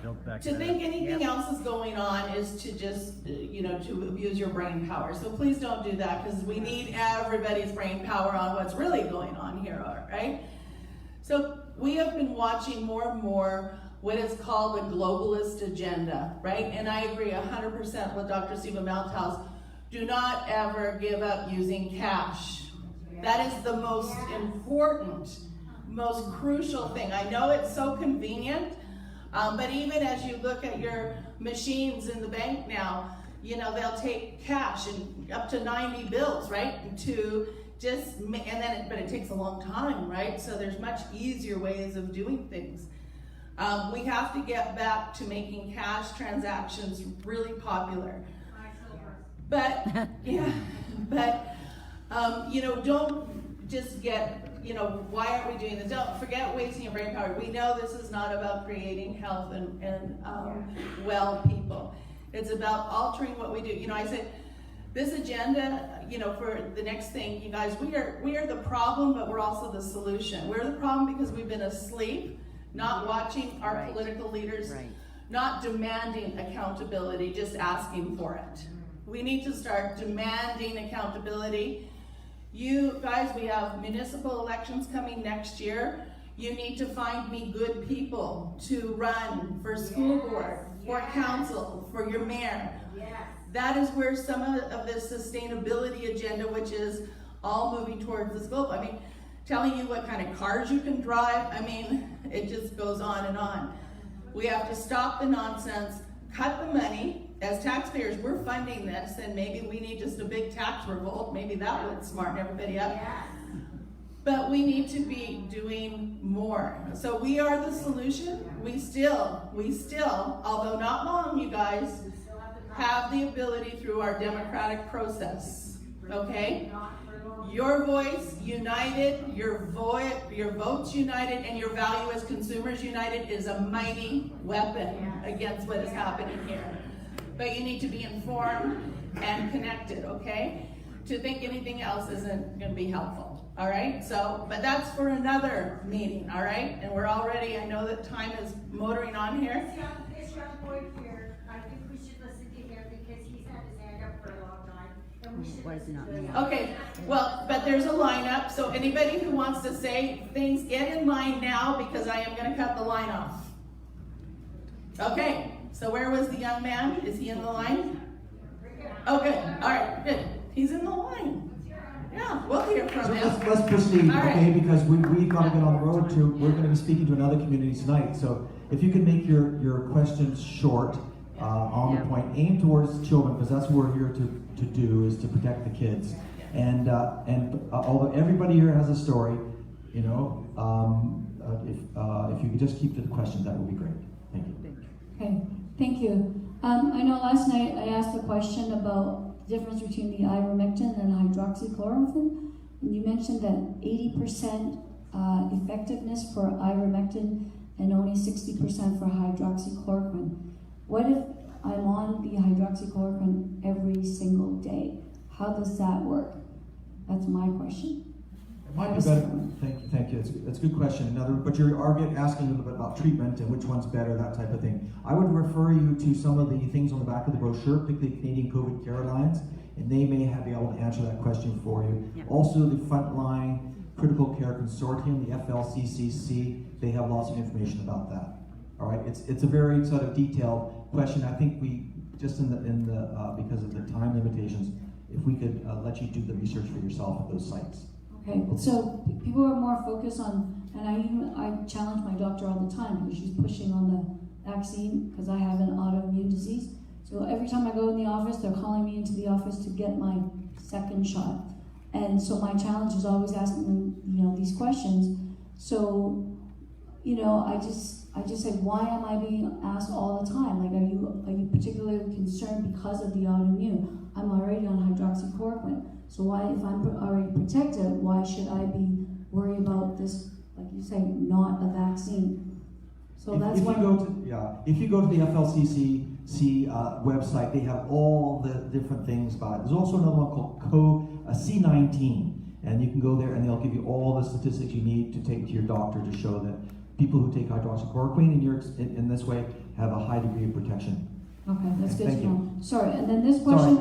To think anything else is going on is to just, to abuse your brain power. So please don't do that, because we need everybody's brain power on what's really going on here, right? So we have been watching more and more what is called a globalist agenda, right? And I agree 100% with Dr. Stephen Malthouse. Do not ever give up using cash. That is the most important, most crucial thing. I know it's so convenient, but even as you look at your machines in the bank now, they'll take cash and up to 90 bills, right? But it takes a long time, right? So there's much easier ways of doing things. We have to get back to making cash transactions really popular. But, don't just get, why aren't we doing this? Don't forget wasting your brain power. We know this is not about creating health and well people. It's about altering what we do. I said, this agenda, for the next thing, you guys, we are the problem, but we're also the solution. We're the problem because we've been asleep, not watching our political leaders, not demanding accountability, just asking for it. We need to start demanding accountability. You guys, we have municipal elections coming next year. You need to find me good people to run for school board, for council, for your mayor. That is where some of this sustainability agenda, which is all moving towards this global. telling you what kind of cars you can drive. I mean, it just goes on and on. We have to stop the nonsense, cut the money. As taxpayers, we're funding this, and maybe we need just a big tax revolt. Maybe that would smarten everybody up. But we need to be doing more. So we are the solution. We still, although not long, you guys, have the ability through our democratic process. Okay? Your voice united, your votes united, and your value as consumers united is a mighty weapon against what is happening here. But you need to be informed and connected, okay? To think anything else isn't going to be helpful, all right? So, but that's for another meeting, all right? And we're already, I know that time is motoring on here. This young boy here, I think we should listen to him because he's had his hand up for a long time. And we should listen to him. Okay, well, but there's a lineup, so anybody who wants to say things, get in line now because I am going to cut the line off. Okay, so where was the young man? Is he in the line? Oh, good. All right, good. He's in the line. Yeah, we'll hear from him. Let's proceed, All okay? right. Because we've got to get on the road to, we're going to be speaking to another community tonight. So if you can make your questions short, on the point, aim towards children, because that's what we're here to do, is to protect the kids. And although everybody here has a story, you know, if you could just keep to the questions, that would be great. Thank you. Okay, thank you. I know last night I asked a question about the difference between the ivermectin and hydroxychloroquine. And you mentioned that 80% effectiveness for ivermectin and only 60% for hydroxychloroquine. What if I'm on the hydroxychloroquine every single day? How does that work? That's my question. It might be better. Thank you. It's a good question. But you are asking a little bit about treatment and which one's better, that type of thing. I would refer you to some of the things on the back of the brochure, particularly Canadian COVID Care Alliance, and they may be able to answer that question for you. Yep. Also, the Frontline Critical Care Consortium, the FLCCC, they have lots of information about that. All right, it's a very sort of detailed question. I think we just because of the time limitations, if we could let you do the research for yourself at those sites. Okay, so people are more focused on, and I challenge my doctor all the time because she's pushing on the vaccine because I have an autoimmune disease. So every time I go in the office, they're calling me into the office to get my second shot. And so my challenge is always asking them, you know, these questions. So, you know, I just say, why am I being asked all the time? Like, are you particularly concerned because of the autoimmune? I'm already on hydroxychloroquine. So why, if I'm already protected, why should I be worried about this, like you say, not a vaccine? So that's why. If you go to the FLCCC website, they have all the different things about it. There's also another one called C19, and you can go there and they'll give you all the statistics you need to take to your doctor to show that people who take hydroxychloroquine in this way have a high degree of protection. Okay, that's good Thank to know. you. Sorry, and then this question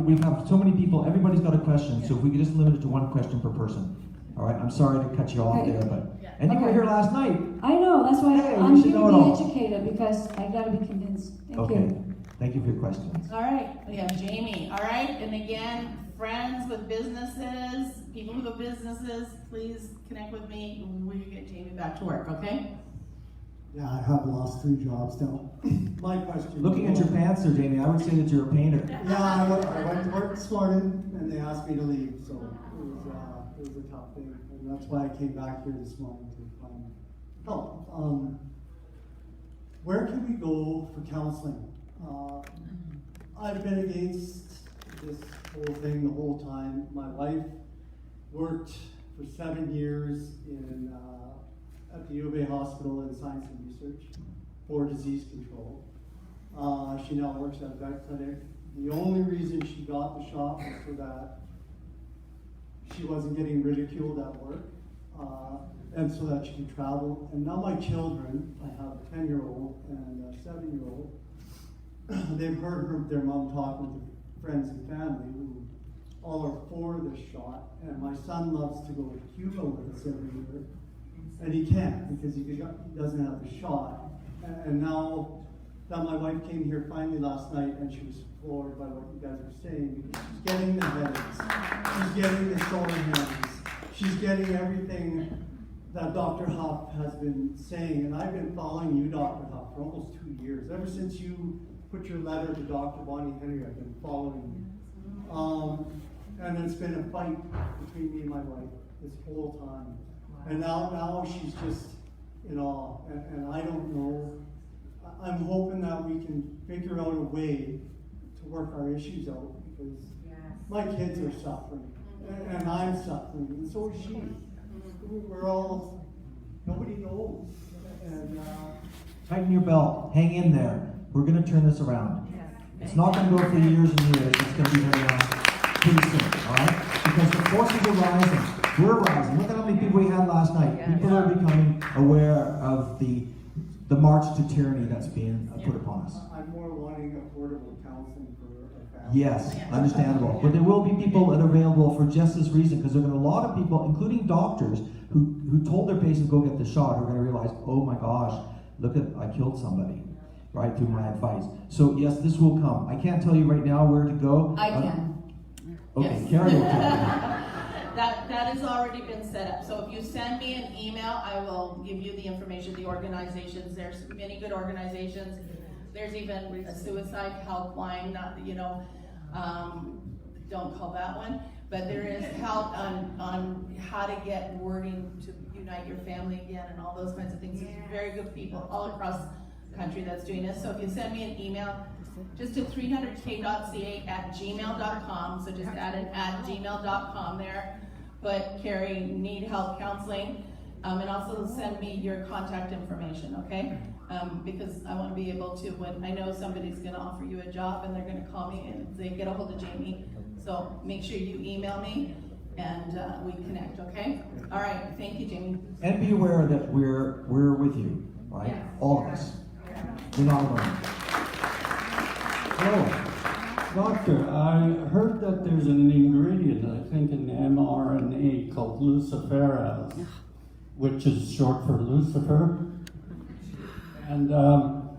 we have so many people, everybody's got a question, so if we could just limit it to one question per person. All right, I'm sorry to cut you off there, but, and you were here last night. I know, that's why Hey, I'm you should here know it to be all. educated because I gotta be convinced. Thank Okay, you. thank you for your questions. All right, we have Jamie. All right, and again, friends with businesses, people who have businesses, please connect with me when we get Jamie back to work, okay? Yeah, I have lost 3 jobs now. My question. Looking at your pants there, Jamie, I would say that you're a painter. Yeah, I went to work this morning and they asked me to leave, so it was a tough thing. And that's why I came back here this morning to find help. Where can we go for counseling? I've been against this whole thing the whole time. My wife worked for 7 years at the U of A Hospital in Science and Research for disease control. She now works at a vet clinic. The only reason she got the shot was so that she wasn't getting ridiculed at work, and so that she could travel. And now my children, I have a 10-year-old and a 7-year-old, they've heard their mom talk with friends and family who all are for this shot. And my son loves to go to Cuba with us every year. And he can't because he doesn't have the shot. And now that my wife came here finally last night and she was floored by what you guys were saying because she's getting the headaches, she's getting the sore hands, she's getting everything that Dr. Huff has been saying, and I've been following you, Dr. Huff, for almost 2 years. Ever since you put your letter to Dr. Bonnie Henry, I've been following you. And it's been a fight between me and my wife this whole time. And now she's just in awe, and I don't know. I'm hoping that we can figure out a way to work our issues out, because my kids are suffering, and I'm suffering, and so is she. We're all, nobody knows. And tighten your belt, hang in there. We're going to turn this around. It's not going to go for years and years. It's going to be pretty soon, all right? Because the forces are rising. We're rising. Look at how many people we had last night. People are becoming aware of the march to tyranny that's being put upon us. I'm more wanting affordable counseling for a family. Yes, understandable. But there will be people that are available for just this reason, because there have been a lot of people, including doctors, who told their patients go get the shot, who are going to realize, oh my gosh, look at, I killed somebody, right, through my advice. So yes, this will come. I can't tell you right now where to go. I can. Okay, Yes. Carrie will tell you. That has already been set up. So if you send me an email, I will give you the information, the organizations. There's many good organizations. There's even a suicide helpline, don't call that one. But there is help on how to get wording to unite your family again and all those kinds of things. There's very good people all across the country that's doing this. So if you send me an email, just to 300k.ca@gmail.com, so just add an @gmail.com there. But Carrie, need help counseling, and also send me your contact information, okay? Because I want to be able to, when I know somebody's going to offer you a job and they're going to call me and say, get a hold of Jamie. So make sure you email me and we connect, okay? All right, thank you, Jamie. And be aware that we're with you, right? Yes. All of us. You're not alone. Oh, doctor, I heard that there's an ingredient, I think in mRNA, called luciferase, which is short for Lucifer. And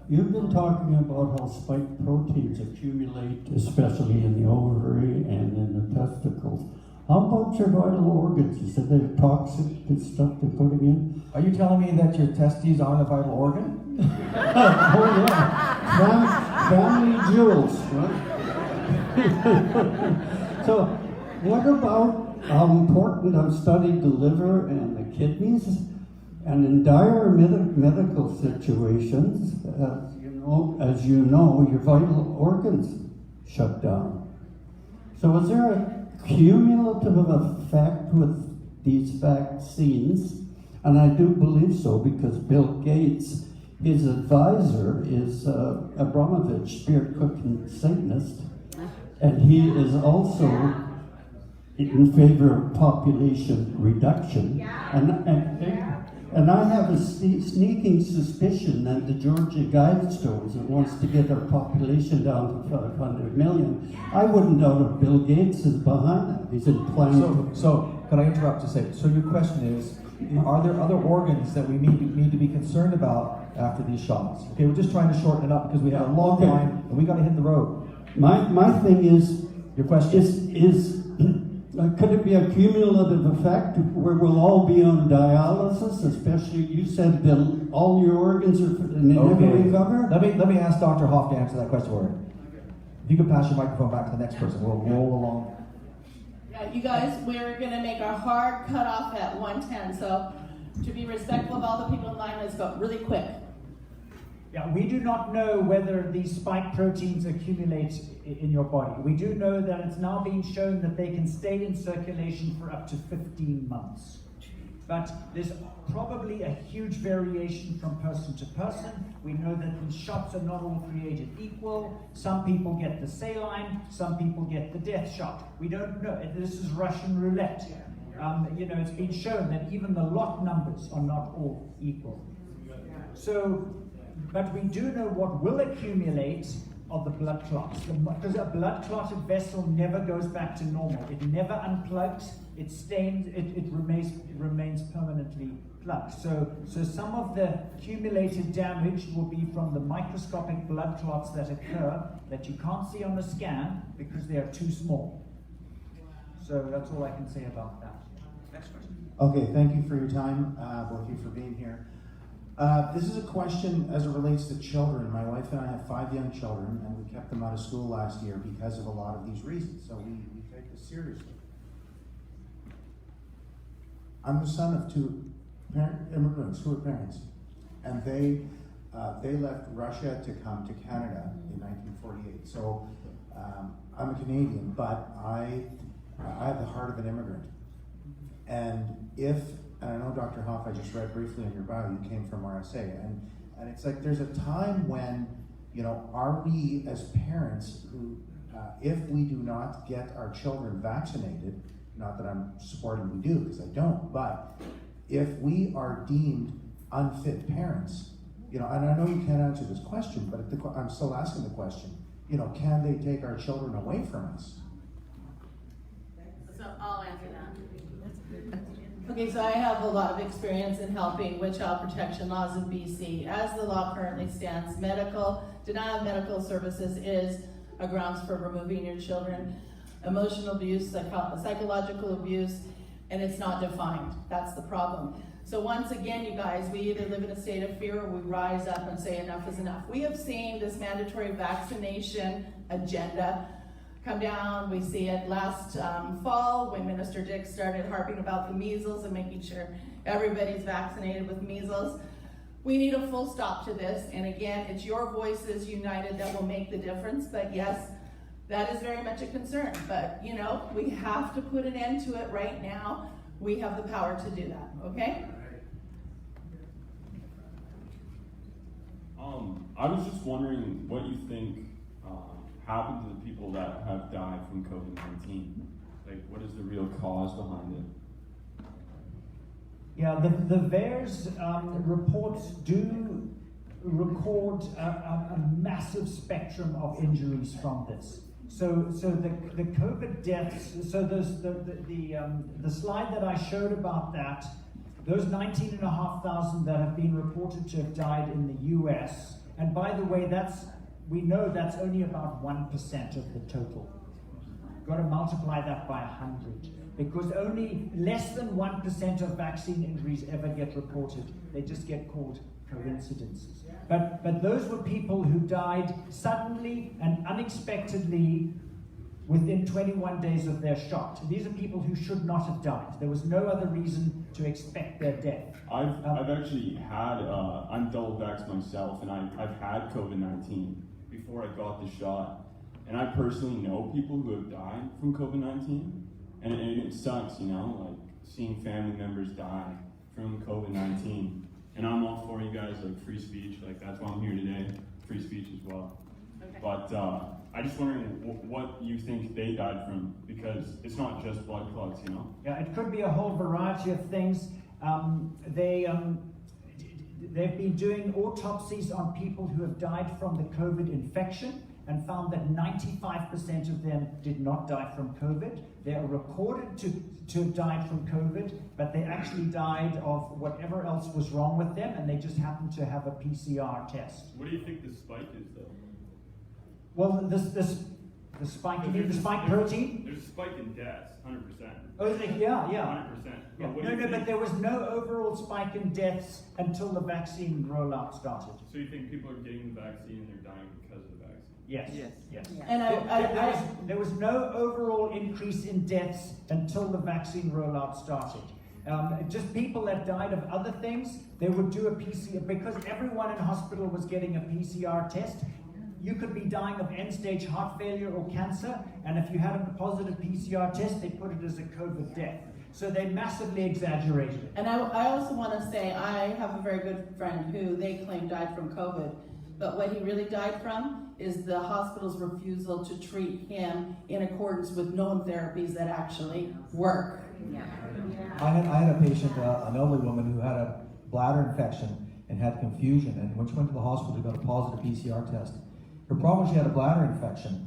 you've been talking about how spike proteins accumulate, especially in the ovary and in the testicles. How about your vital organs? You said they're toxic, this stuff they're putting in? Are you telling me that your testes aren't a vital organ? Oh yeah, family jewels, right? So, what about how important I've studied the liver and the kidneys, and in dire medical situations, as you know, your vital organs shut down. So, is there a cumulative effect with these vaccines? And I do believe so, because Bill Gates, his advisor is Abramovich, spirit cooking Satanist, and he is also in favor of population reduction. And I have a sneaking suspicion that the Georgia Guidestones that wants to get our population down to 500 million. I wouldn't doubt if Bill Gates is behind that. He's in planning. So, can I interrupt to say, so your question is, are there other organs that we need to be concerned about after these shots? Okay, we're just trying to shorten it up because we have a long line and we got to hit the road. My thing is, your question is could it be a cumulative effect where we'll all be on dialysis? Especially, you said that all your organs are never recover. Let me ask Dr. Hoff to answer that question for you. If you could pass your microphone back to the next person, we'll roll along. Yeah, you guys, we're going to make our hard cutoff at 1:10. So, to be respectful of all the people in line, let's go really quick. Yeah, we do not know whether these spike proteins accumulate in your body. We do know that it's now been shown that they can stay in circulation for up to 15 months. But there's probably a huge variation from person to person. We know that these shots are not all created equal. Some people get the saline, some people get the death shot. We don't know. This is Russian roulette. It's been shown that even the lot numbers are not all equal. So, but we do know what will accumulate are the blood clots. Because a blood clotted vessel never goes back to normal. It never unplugs. It stains. It remains permanently plugged. So some of the accumulated damage will be from the microscopic blood clots that occur that you can't see on the scan because they are too small. So that's all I can say about that. Next question. Okay, thank you for your time, both of you for being here. This is a question as it relates to children. My wife and I have 5 young children, and we kept them out of school last year because of a lot of these reasons, so we take this seriously. I'm the son of 2 immigrants who are parents, and they left Russia to come to Canada in 1948. So I'm a Canadian, but I have the heart of an immigrant. And I know Dr. Hoff, I just read briefly in your bio, you came from RSA, and it's like there's a time when, are we as parents who, if we do not get our children vaccinated, not that I'm supporting we do, because I don't, but if we are deemed unfit parents, and I know you can't answer this question, but I'm still asking the question, can they take our children away from us? So I'll answer that. Okay, so I have a lot of experience in helping with child protection laws in BC. As the law currently stands, denial of medical services is a grounds for removing your children. Emotional abuse, psychological abuse, and it's not defined. That's the problem. So once again, you guys, we either live in a state of fear or we rise up and say enough is enough. We have seen this mandatory vaccination agenda come down. We see it last fall when Minister Dick started harping about the measles and making sure everybody's vaccinated with measles. We need a full stop to this. And again, it's your voices united that will make the difference. But yes, that is very much a concern. But we have to put an end to it right now. We have the power to do that, okay? I was just wondering what you think happened to the people that have died from COVID-19? Like, what is the real cause behind it? Yeah, the VAERS reports do record a massive spectrum of injuries from this. So the COVID deaths, so there's the slide that I showed about that, those 19,500 that have been reported to have died in the US, and by the way, we know that's only about 1% of the total. You've got to multiply that by 100, because only less than 1% of vaccine injuries ever get reported. They just get called coincidences. But those were people who died suddenly and unexpectedly within 21 days of their shot. These are people who should not have died. There was no other reason to expect their death. I've actually had, I'm double vaxxed myself, and I've had COVID-19 before I got the shot. And I personally know people who have died from COVID-19, and it sucks, like seeing family members die from COVID-19. And I'm all for you guys, like free speech, like that's why I'm here today, free speech as well. Okay. But I just wondering what you think they died from, because it's not just blood clots, Yeah, it could be a whole variety of things. They've been doing autopsies on people who have died from the COVID infection and found that 95% of them did not die from COVID. They are recorded to have died from COVID, but they actually died of whatever else was wrong with them, and they just happened to have a PCR test. What do you think the spike is, though? Well, the spike, you mean the spike protein? There's a spike in deaths, 100%. Oh, yeah. 100%. Yeah. But there was no overall spike in deaths until the vaccine rollout started. So you think people are getting the vaccine and they're dying because of the vaccine? Yes. Yeah. And there was no overall increase in deaths until the vaccine rollout started. Just people that died of other things, they would do a PCR, because everyone in hospital was getting a PCR test. You could be dying of end-stage heart failure or cancer, and if you had a positive PCR test, they put it as a COVID death. So they massively exaggerated it. And I also want to say, I have a very good friend who they claim died from COVID, but what he really died from is the hospital's refusal to treat him in accordance with known therapies that actually work. Yeah. I had a patient, an elderly woman who had a bladder infection and had confusion, and when she went to the hospital, she got a positive PCR test. Her problem was she had a bladder infection,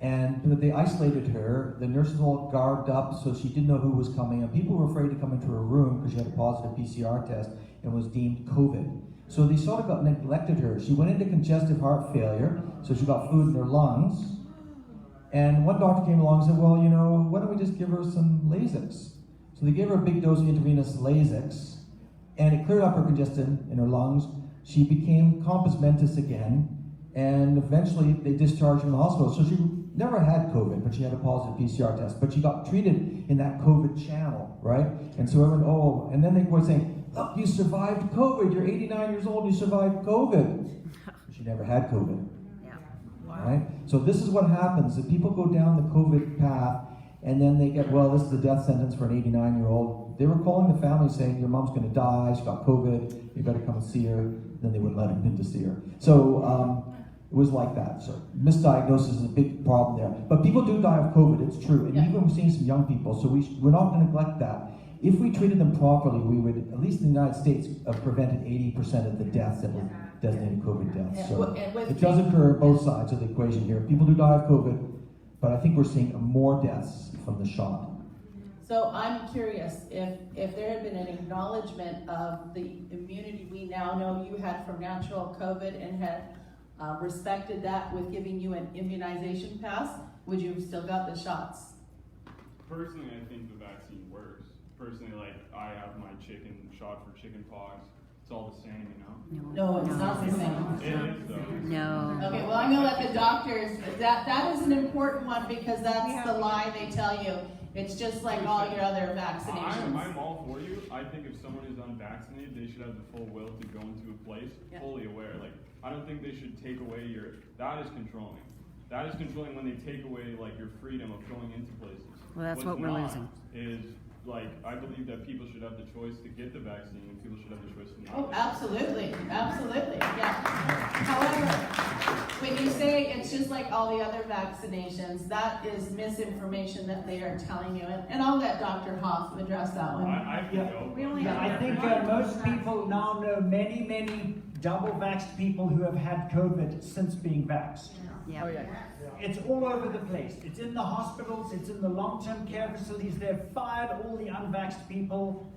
and they isolated her. The nurses all garbed up, so she didn't know who was coming, and people were afraid to come into her room because she had a positive PCR test and was deemed COVID. So they sort of neglected her. She went into congestive heart failure, so she got fluid in her lungs. And one doctor came along and said, well, why don't we just give her some Lasix? So they gave her a big dose of intravenous Lasix, and it cleared up her congestion in her lungs. She became compos mentis again, and eventually they discharged her from the hospital. So she never had COVID, but she had a positive PCR test. But she got treated in that COVID channel, right? And so everyone, oh, and then they were saying, look, you survived COVID. You're 89 years old, you survived COVID. She never had COVID. Yeah. Right? So this is what happens. If people go down the COVID path, and then they get, well, this is a death sentence for an 89-year-old. They were calling the family saying, your mom's going to die, she got COVID, you better come and see her. Then they wouldn't let them in to see her. So it was like that. So misdiagnosis is a big problem there. But people do die of COVID, it's true. And even we're seeing some young people, so we're not going to neglect that. If we treated them properly, we would, at least in the United States, have prevented 80% of the deaths that were designated COVID deaths. So it does occur on both sides of the equation here. People do die of COVID, but I think we're seeing more deaths from the shot. So I'm curious if there had been an acknowledgement of the immunity we now know you had from natural COVID and had respected that with giving you an immunization pass, would you have still got the shots? Personally, I think the vaccine works. Personally, like, I have my chicken shot for chicken pox. It's all the same, you know? No, it's not the same. It is, though. No. Okay, well, I know that the doctors, that is an important one because that's the lie they tell you. It's just like all your other vaccinations. I'm all for you. I think if someone is unvaccinated, they should have the full will to go into a place fully aware. Like, I don't think they should take away that is controlling. That is controlling when they take away, like, your freedom of going into places. Well, that's what we're losing. Is, like, I believe that people should have the choice to get the vaccine and people should have the choice to not. Oh, absolutely, absolutely, yeah. However, when you say it's just like all the other vaccinations, that is misinformation that they are telling you. And I'll let Dr. Hoff address that one. I think most people now know many double-vaxxed people who have had COVID since being vaxxed. Yeah. Oh, yeah. It's all over the place. It's in the hospitals, it's in the long-term care facilities. They've fired all the unvaxxed people,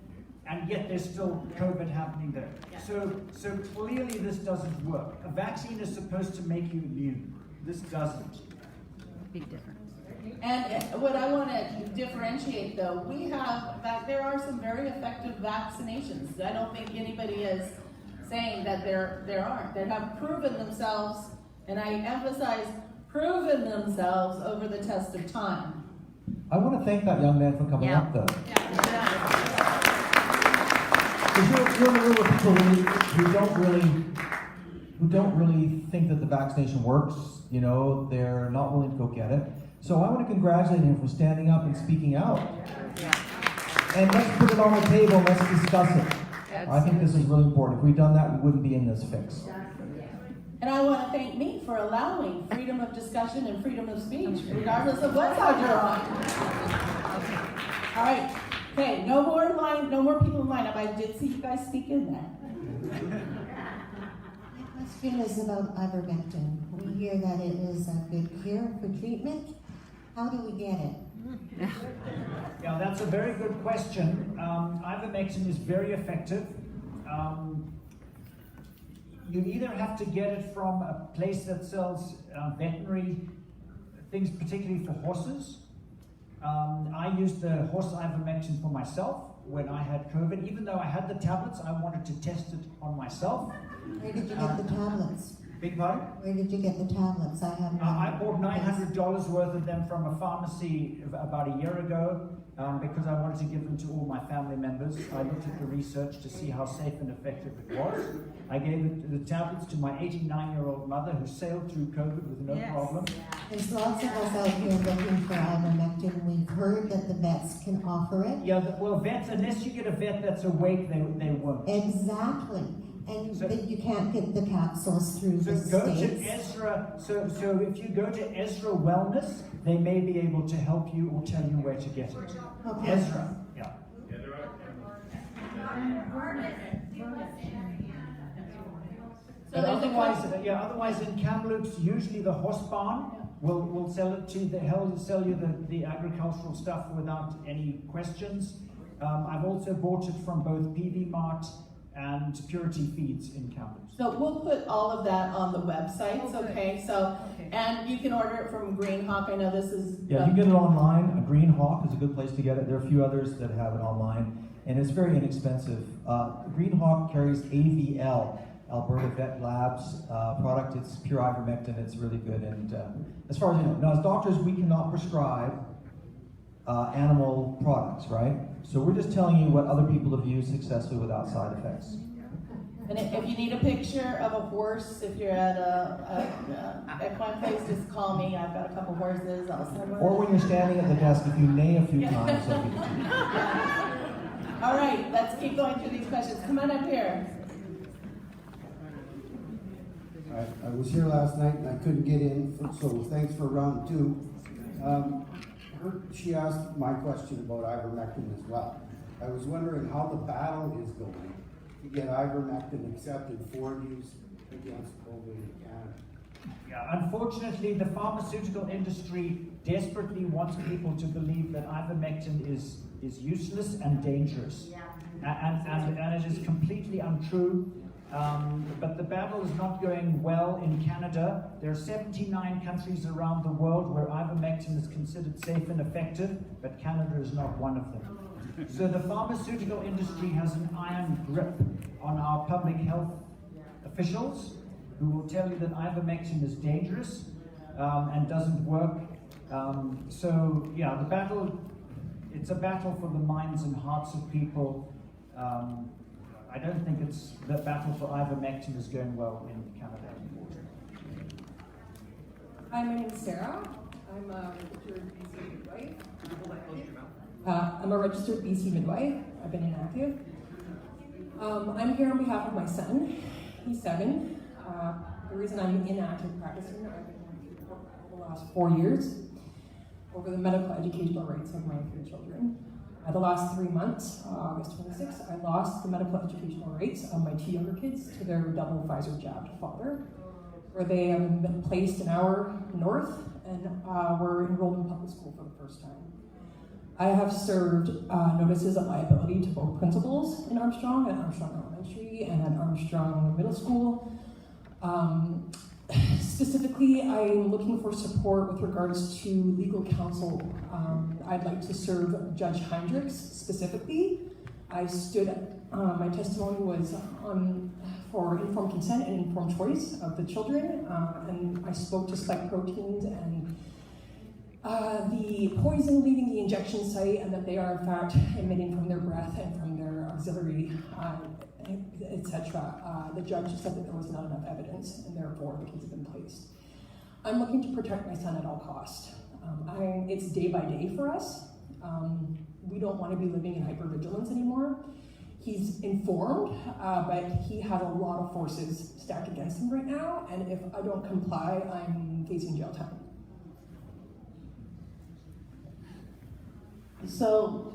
and yet there's still COVID happening there. Yeah. So clearly this doesn't work. A vaccine is supposed to make you immune. This doesn't. Big difference. And what I want to differentiate, though, there are some very effective vaccinations. I don't think anybody is saying that there aren't. They have proven themselves, and I emphasize proven themselves over the test of time. I want to thank that young man for coming up, though. Because you're in a room with people who don't really think that the vaccination works. You know, they're not willing to go get it. So I want to congratulate him for standing up and speaking out. And let's put it on the table, let's discuss it. I think this is really important. If we'd done that, we wouldn't be in this fix. And I want to thank me for allowing freedom of discussion and freedom of speech, regardless of what side you're on. All right. Okay, no more people in line. I did see you guys speak in there. My question is about ivermectin. We hear that it is a good cure for treatment. How do we get it? Yeah, that's a very good question. Ivermectin is very effective. You either have to get it from a place that sells veterinary things, particularly for horses. I used the horse ivermectin for myself when I had COVID. Even though I had the tablets, I wanted to test it on myself. Where did you get the tablets? Big pardon? Where did you get the tablets? I bought $900 worth of them from a pharmacy about a year ago because I wanted to give them to all my family members. I looked at the research to see how safe and effective it was. I gave the tablets to my 89-year-old mother who sailed through COVID with no problem. There's lots of us out here looking for ivermectin. We've heard that the vets can offer it. Yeah, well, vets, unless you get a vet that's awake, they won't. Exactly. And you can't get the capsules through the So go States. to Ezra. So if you go to Ezra Wellness, they may be able to help you or tell you where to get it. Okay. Ezra, yeah. Otherwise in Kamloops, usually the horse barn will sell it to they'll sell you the agricultural stuff without any questions. I've also bought it from both PV Mart and purity feeds in Kamloops. So we'll put all of that on the websites, okay? So, and you can order it from Green Hawk. I know this is. Yeah, you can get it online. A Green Hawk is a good place to get it. There are a few others that have it online, and it's very inexpensive. Green Hawk carries AVL, Alberta Vet Labs product. It's pure ivermectin. It's really good. And as far as you know, now as doctors, we cannot prescribe animal products, right? So we're just telling you what other people have used successfully without side effects. And if you need a picture of a horse, if you're at a equine place, just call me. I've got a couple horses. I'll send one. Or when you're standing at the desk, if you neigh a few times, they'll give it to you. All right, let's keep going through these questions. Come on up here. I was here last night and I couldn't get in, so thanks for round two. She asked my question about ivermectin as well. I was wondering how the battle is going to get ivermectin accepted for use against COVID in Canada. Yeah, unfortunately, the pharmaceutical industry desperately wants people to believe that ivermectin is useless and dangerous. And it is completely untrue. But the battle is not going well in Canada. There are 79 countries around the world where ivermectin is considered safe and effective, but Canada is not one of them. So the pharmaceutical industry has an iron grip on our public health officials who will tell you that ivermectin is dangerous and doesn't work. So yeah, the battle, it's a battle for the minds and hearts of people. I don't think the battle for ivermectin is going well in Canada. Hi, my name is Sarah. I'm a registered BC midwife. I'm a registered BC midwife. I've been inactive. I'm here on behalf of my son. He's 7. The reason I'm inactive practicing, I've been inactive for the last 4 years over the medical educational rights of my 3 children. The last 3 months, August 26th, I lost the medical educational rights of my 2 younger kids to their double Pfizer jabbed father, where they have been placed an hour north and were enrolled in public school for the first time. I have served notices of liability to both principals in Armstrong, at Armstrong Elementary and at Armstrong Middle School. Specifically, I'm looking for support with regards to legal counsel. I'd like to serve Judge Hendricks specifically. I stood, my testimony was for informed consent and informed choice of the children, and I spoke to spike proteins and the poison leaving the injection site, and that they are in fact emitting from their breath and from their auxiliary, etc. The judge said that there was not enough evidence, and therefore the kids have been placed. I'm looking to protect my son at all costs. It's day by day for us. We don't want to be living in hypervigilance anymore. He's informed, but he has a lot of forces stacked against him right now, and if I don't comply, I'm facing jail time. So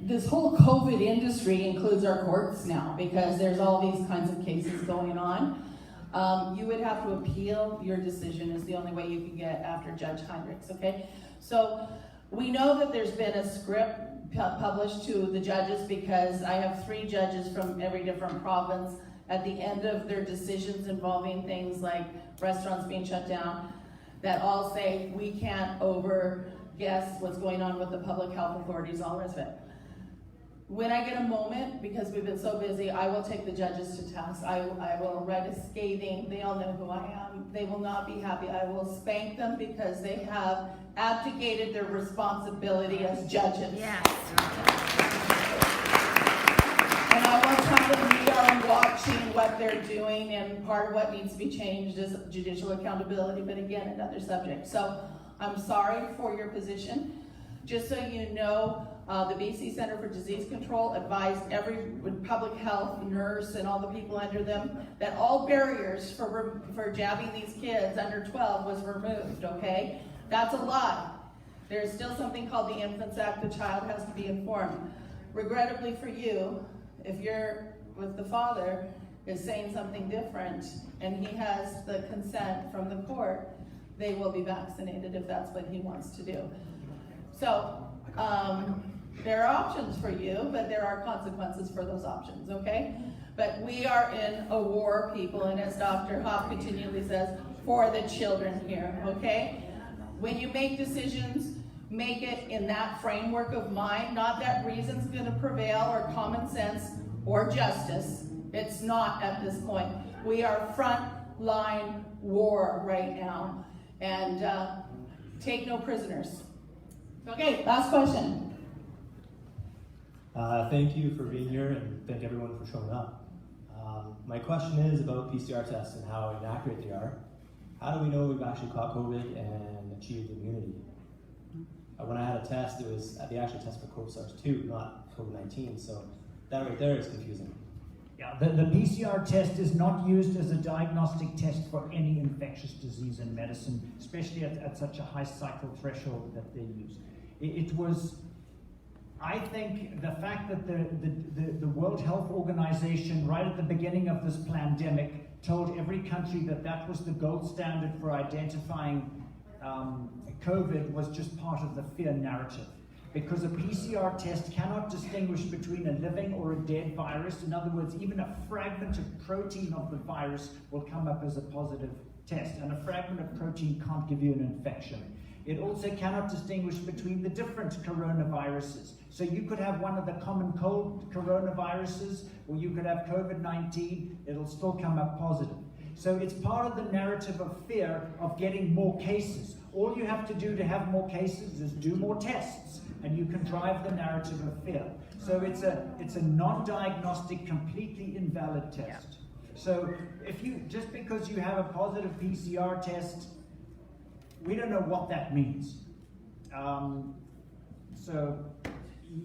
this whole COVID industry includes our courts now, because there's all these kinds of cases going on. You would have to appeal your decision, is the only way you can get after Judge Hendricks, okay? So we know that there's been a script published to the judges, because I have 3 judges from every different province at the end of their decisions involving things like restaurants being shut down, that all say we can't guess what's going on with the public health authorities, all the rest of it. When I get a moment, because we've been so busy, I will take the judges to task. I will write a scathing, they all know who I am. They will not be happy. I will spank them because they have abdicated their responsibility as judges. Yes. And I will tell them we are watching what they're doing, and part of what needs to be changed is judicial accountability, but again, another subject. So I'm sorry for your position. Just so you know, the BC Centre for Disease Control advised every public health nurse and all the people under them that all barriers for jabbing these kids under 12 was removed, okay? That's a lie. There's still something called the Infants Act. The child has to be informed. Regrettably for you, if you're with the father is saying something different and he has the consent from the court, they will be vaccinated if that's what he wants to do. So there are options for you, but there are consequences for those options, okay? But But we are in a war, people, and as Dr. Hoff continually says, for the children here, okay? When you make decisions, make it in that framework of mind, not that reason's gonna prevail or common sense or justice. It's not at this point. We are front-line war right now, and take no prisoners. Okay, last question. Thank you for being here, and thank everyone for showing up. My question is about PCR tests and how inaccurate they are. How do we know we've actually caught COVID and achieved immunity? When I had a test, it was the actual test for SARS-2, not COVID-19, so that right there is confusing. Yeah, the PCR test is not used as a diagnostic test for any infectious disease in medicine, especially at such a high cycle threshold that they use. It was, I think, the fact that the World Health Organization, right at the beginning of this pandemic, told every country that that was the gold standard for identifying COVID was just part of the fear narrative. Because a PCR test cannot distinguish between a living or a dead virus. In other words, even a fragment of protein of the virus will come up as a positive test, and a fragment of protein can't give you an infection. It also cannot distinguish between the different coronaviruses. So you could have one of the common cold coronaviruses, or you could have COVID-19, it'll still come up positive. So it's part of the narrative of fear of getting more cases. All you have to do to have more cases is do more tests, and you can drive the narrative of fear. So it's a non-diagnostic, completely invalid test. So if you, just because you have a positive PCR test, we don't know what that means. So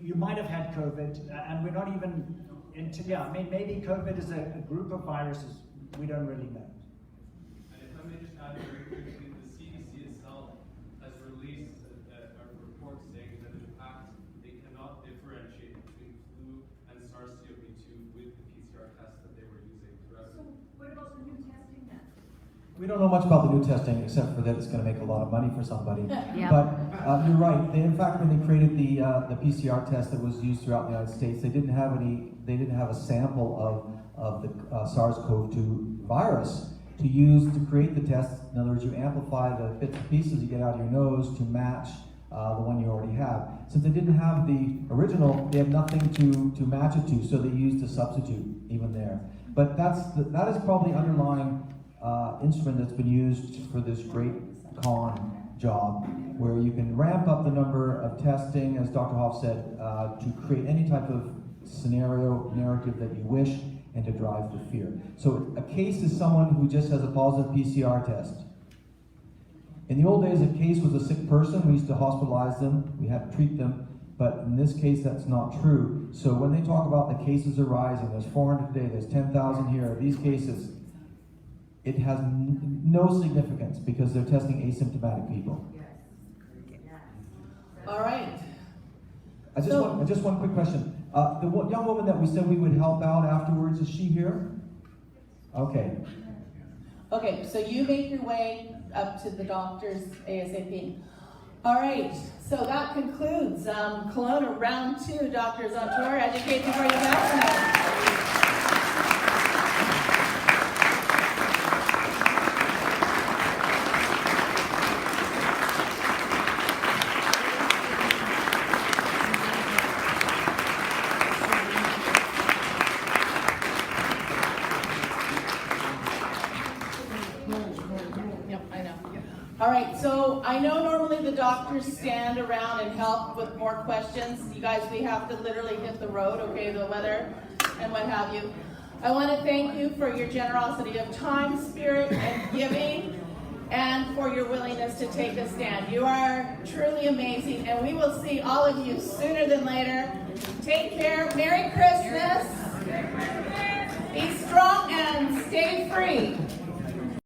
you might have had COVID, and we're not even into, I mean, maybe COVID is a group of viruses. We don't really know. And if I may just add very quickly, the CDC itself has released a report saying that in fact they cannot differentiate between flu and SARS-CoV-2 with the PCR test that they were using throughout. So what about the new testing then? We don't know much about the new testing, except for that it's going to make a lot of money for somebody. Yeah. But you're right. In fact, when they created the PCR test that was used throughout the United States, they didn't have a sample of the SARS-CoV-2 virus to use to create the test. In other words, you amplify the bits and pieces you get out of your nose to match the one you already have. Since they didn't have the original, they had nothing to match it to, so they used a substitute even there. But that is probably underlying instrument that's been used for this great con job, where you can ramp up the number of testing, as Dr. Hoff said, to create any type of scenario, narrative that you wish, and to drive the fear. So a case is someone who just has a positive PCR test. In the old days, a case was a sick person. We used to hospitalize them. We had to treat them. But in this case, that's not true. So when they talk about the cases are rising, there's 400 today, there's 10,000 here, these cases, it has no significance because they're testing asymptomatic people. All right. Just one quick question. The young woman that we said we would help out afterwards, is she here? Okay. Okay, so you make your way up to the doctors ASAP. All right, so that concludes Kelowna round 2. Doctors on tour, educate before you vaccinate. All right, so I know normally the doctors stand around and help with more questions. You guys, we have to literally hit the road, okay, the weather and what have you. I want to thank you for your generosity of time, spirit, and giving, and for your willingness to take a stand. You are truly amazing, and we will see all of you sooner than later. Take care. Merry Christmas. Be strong and stay free.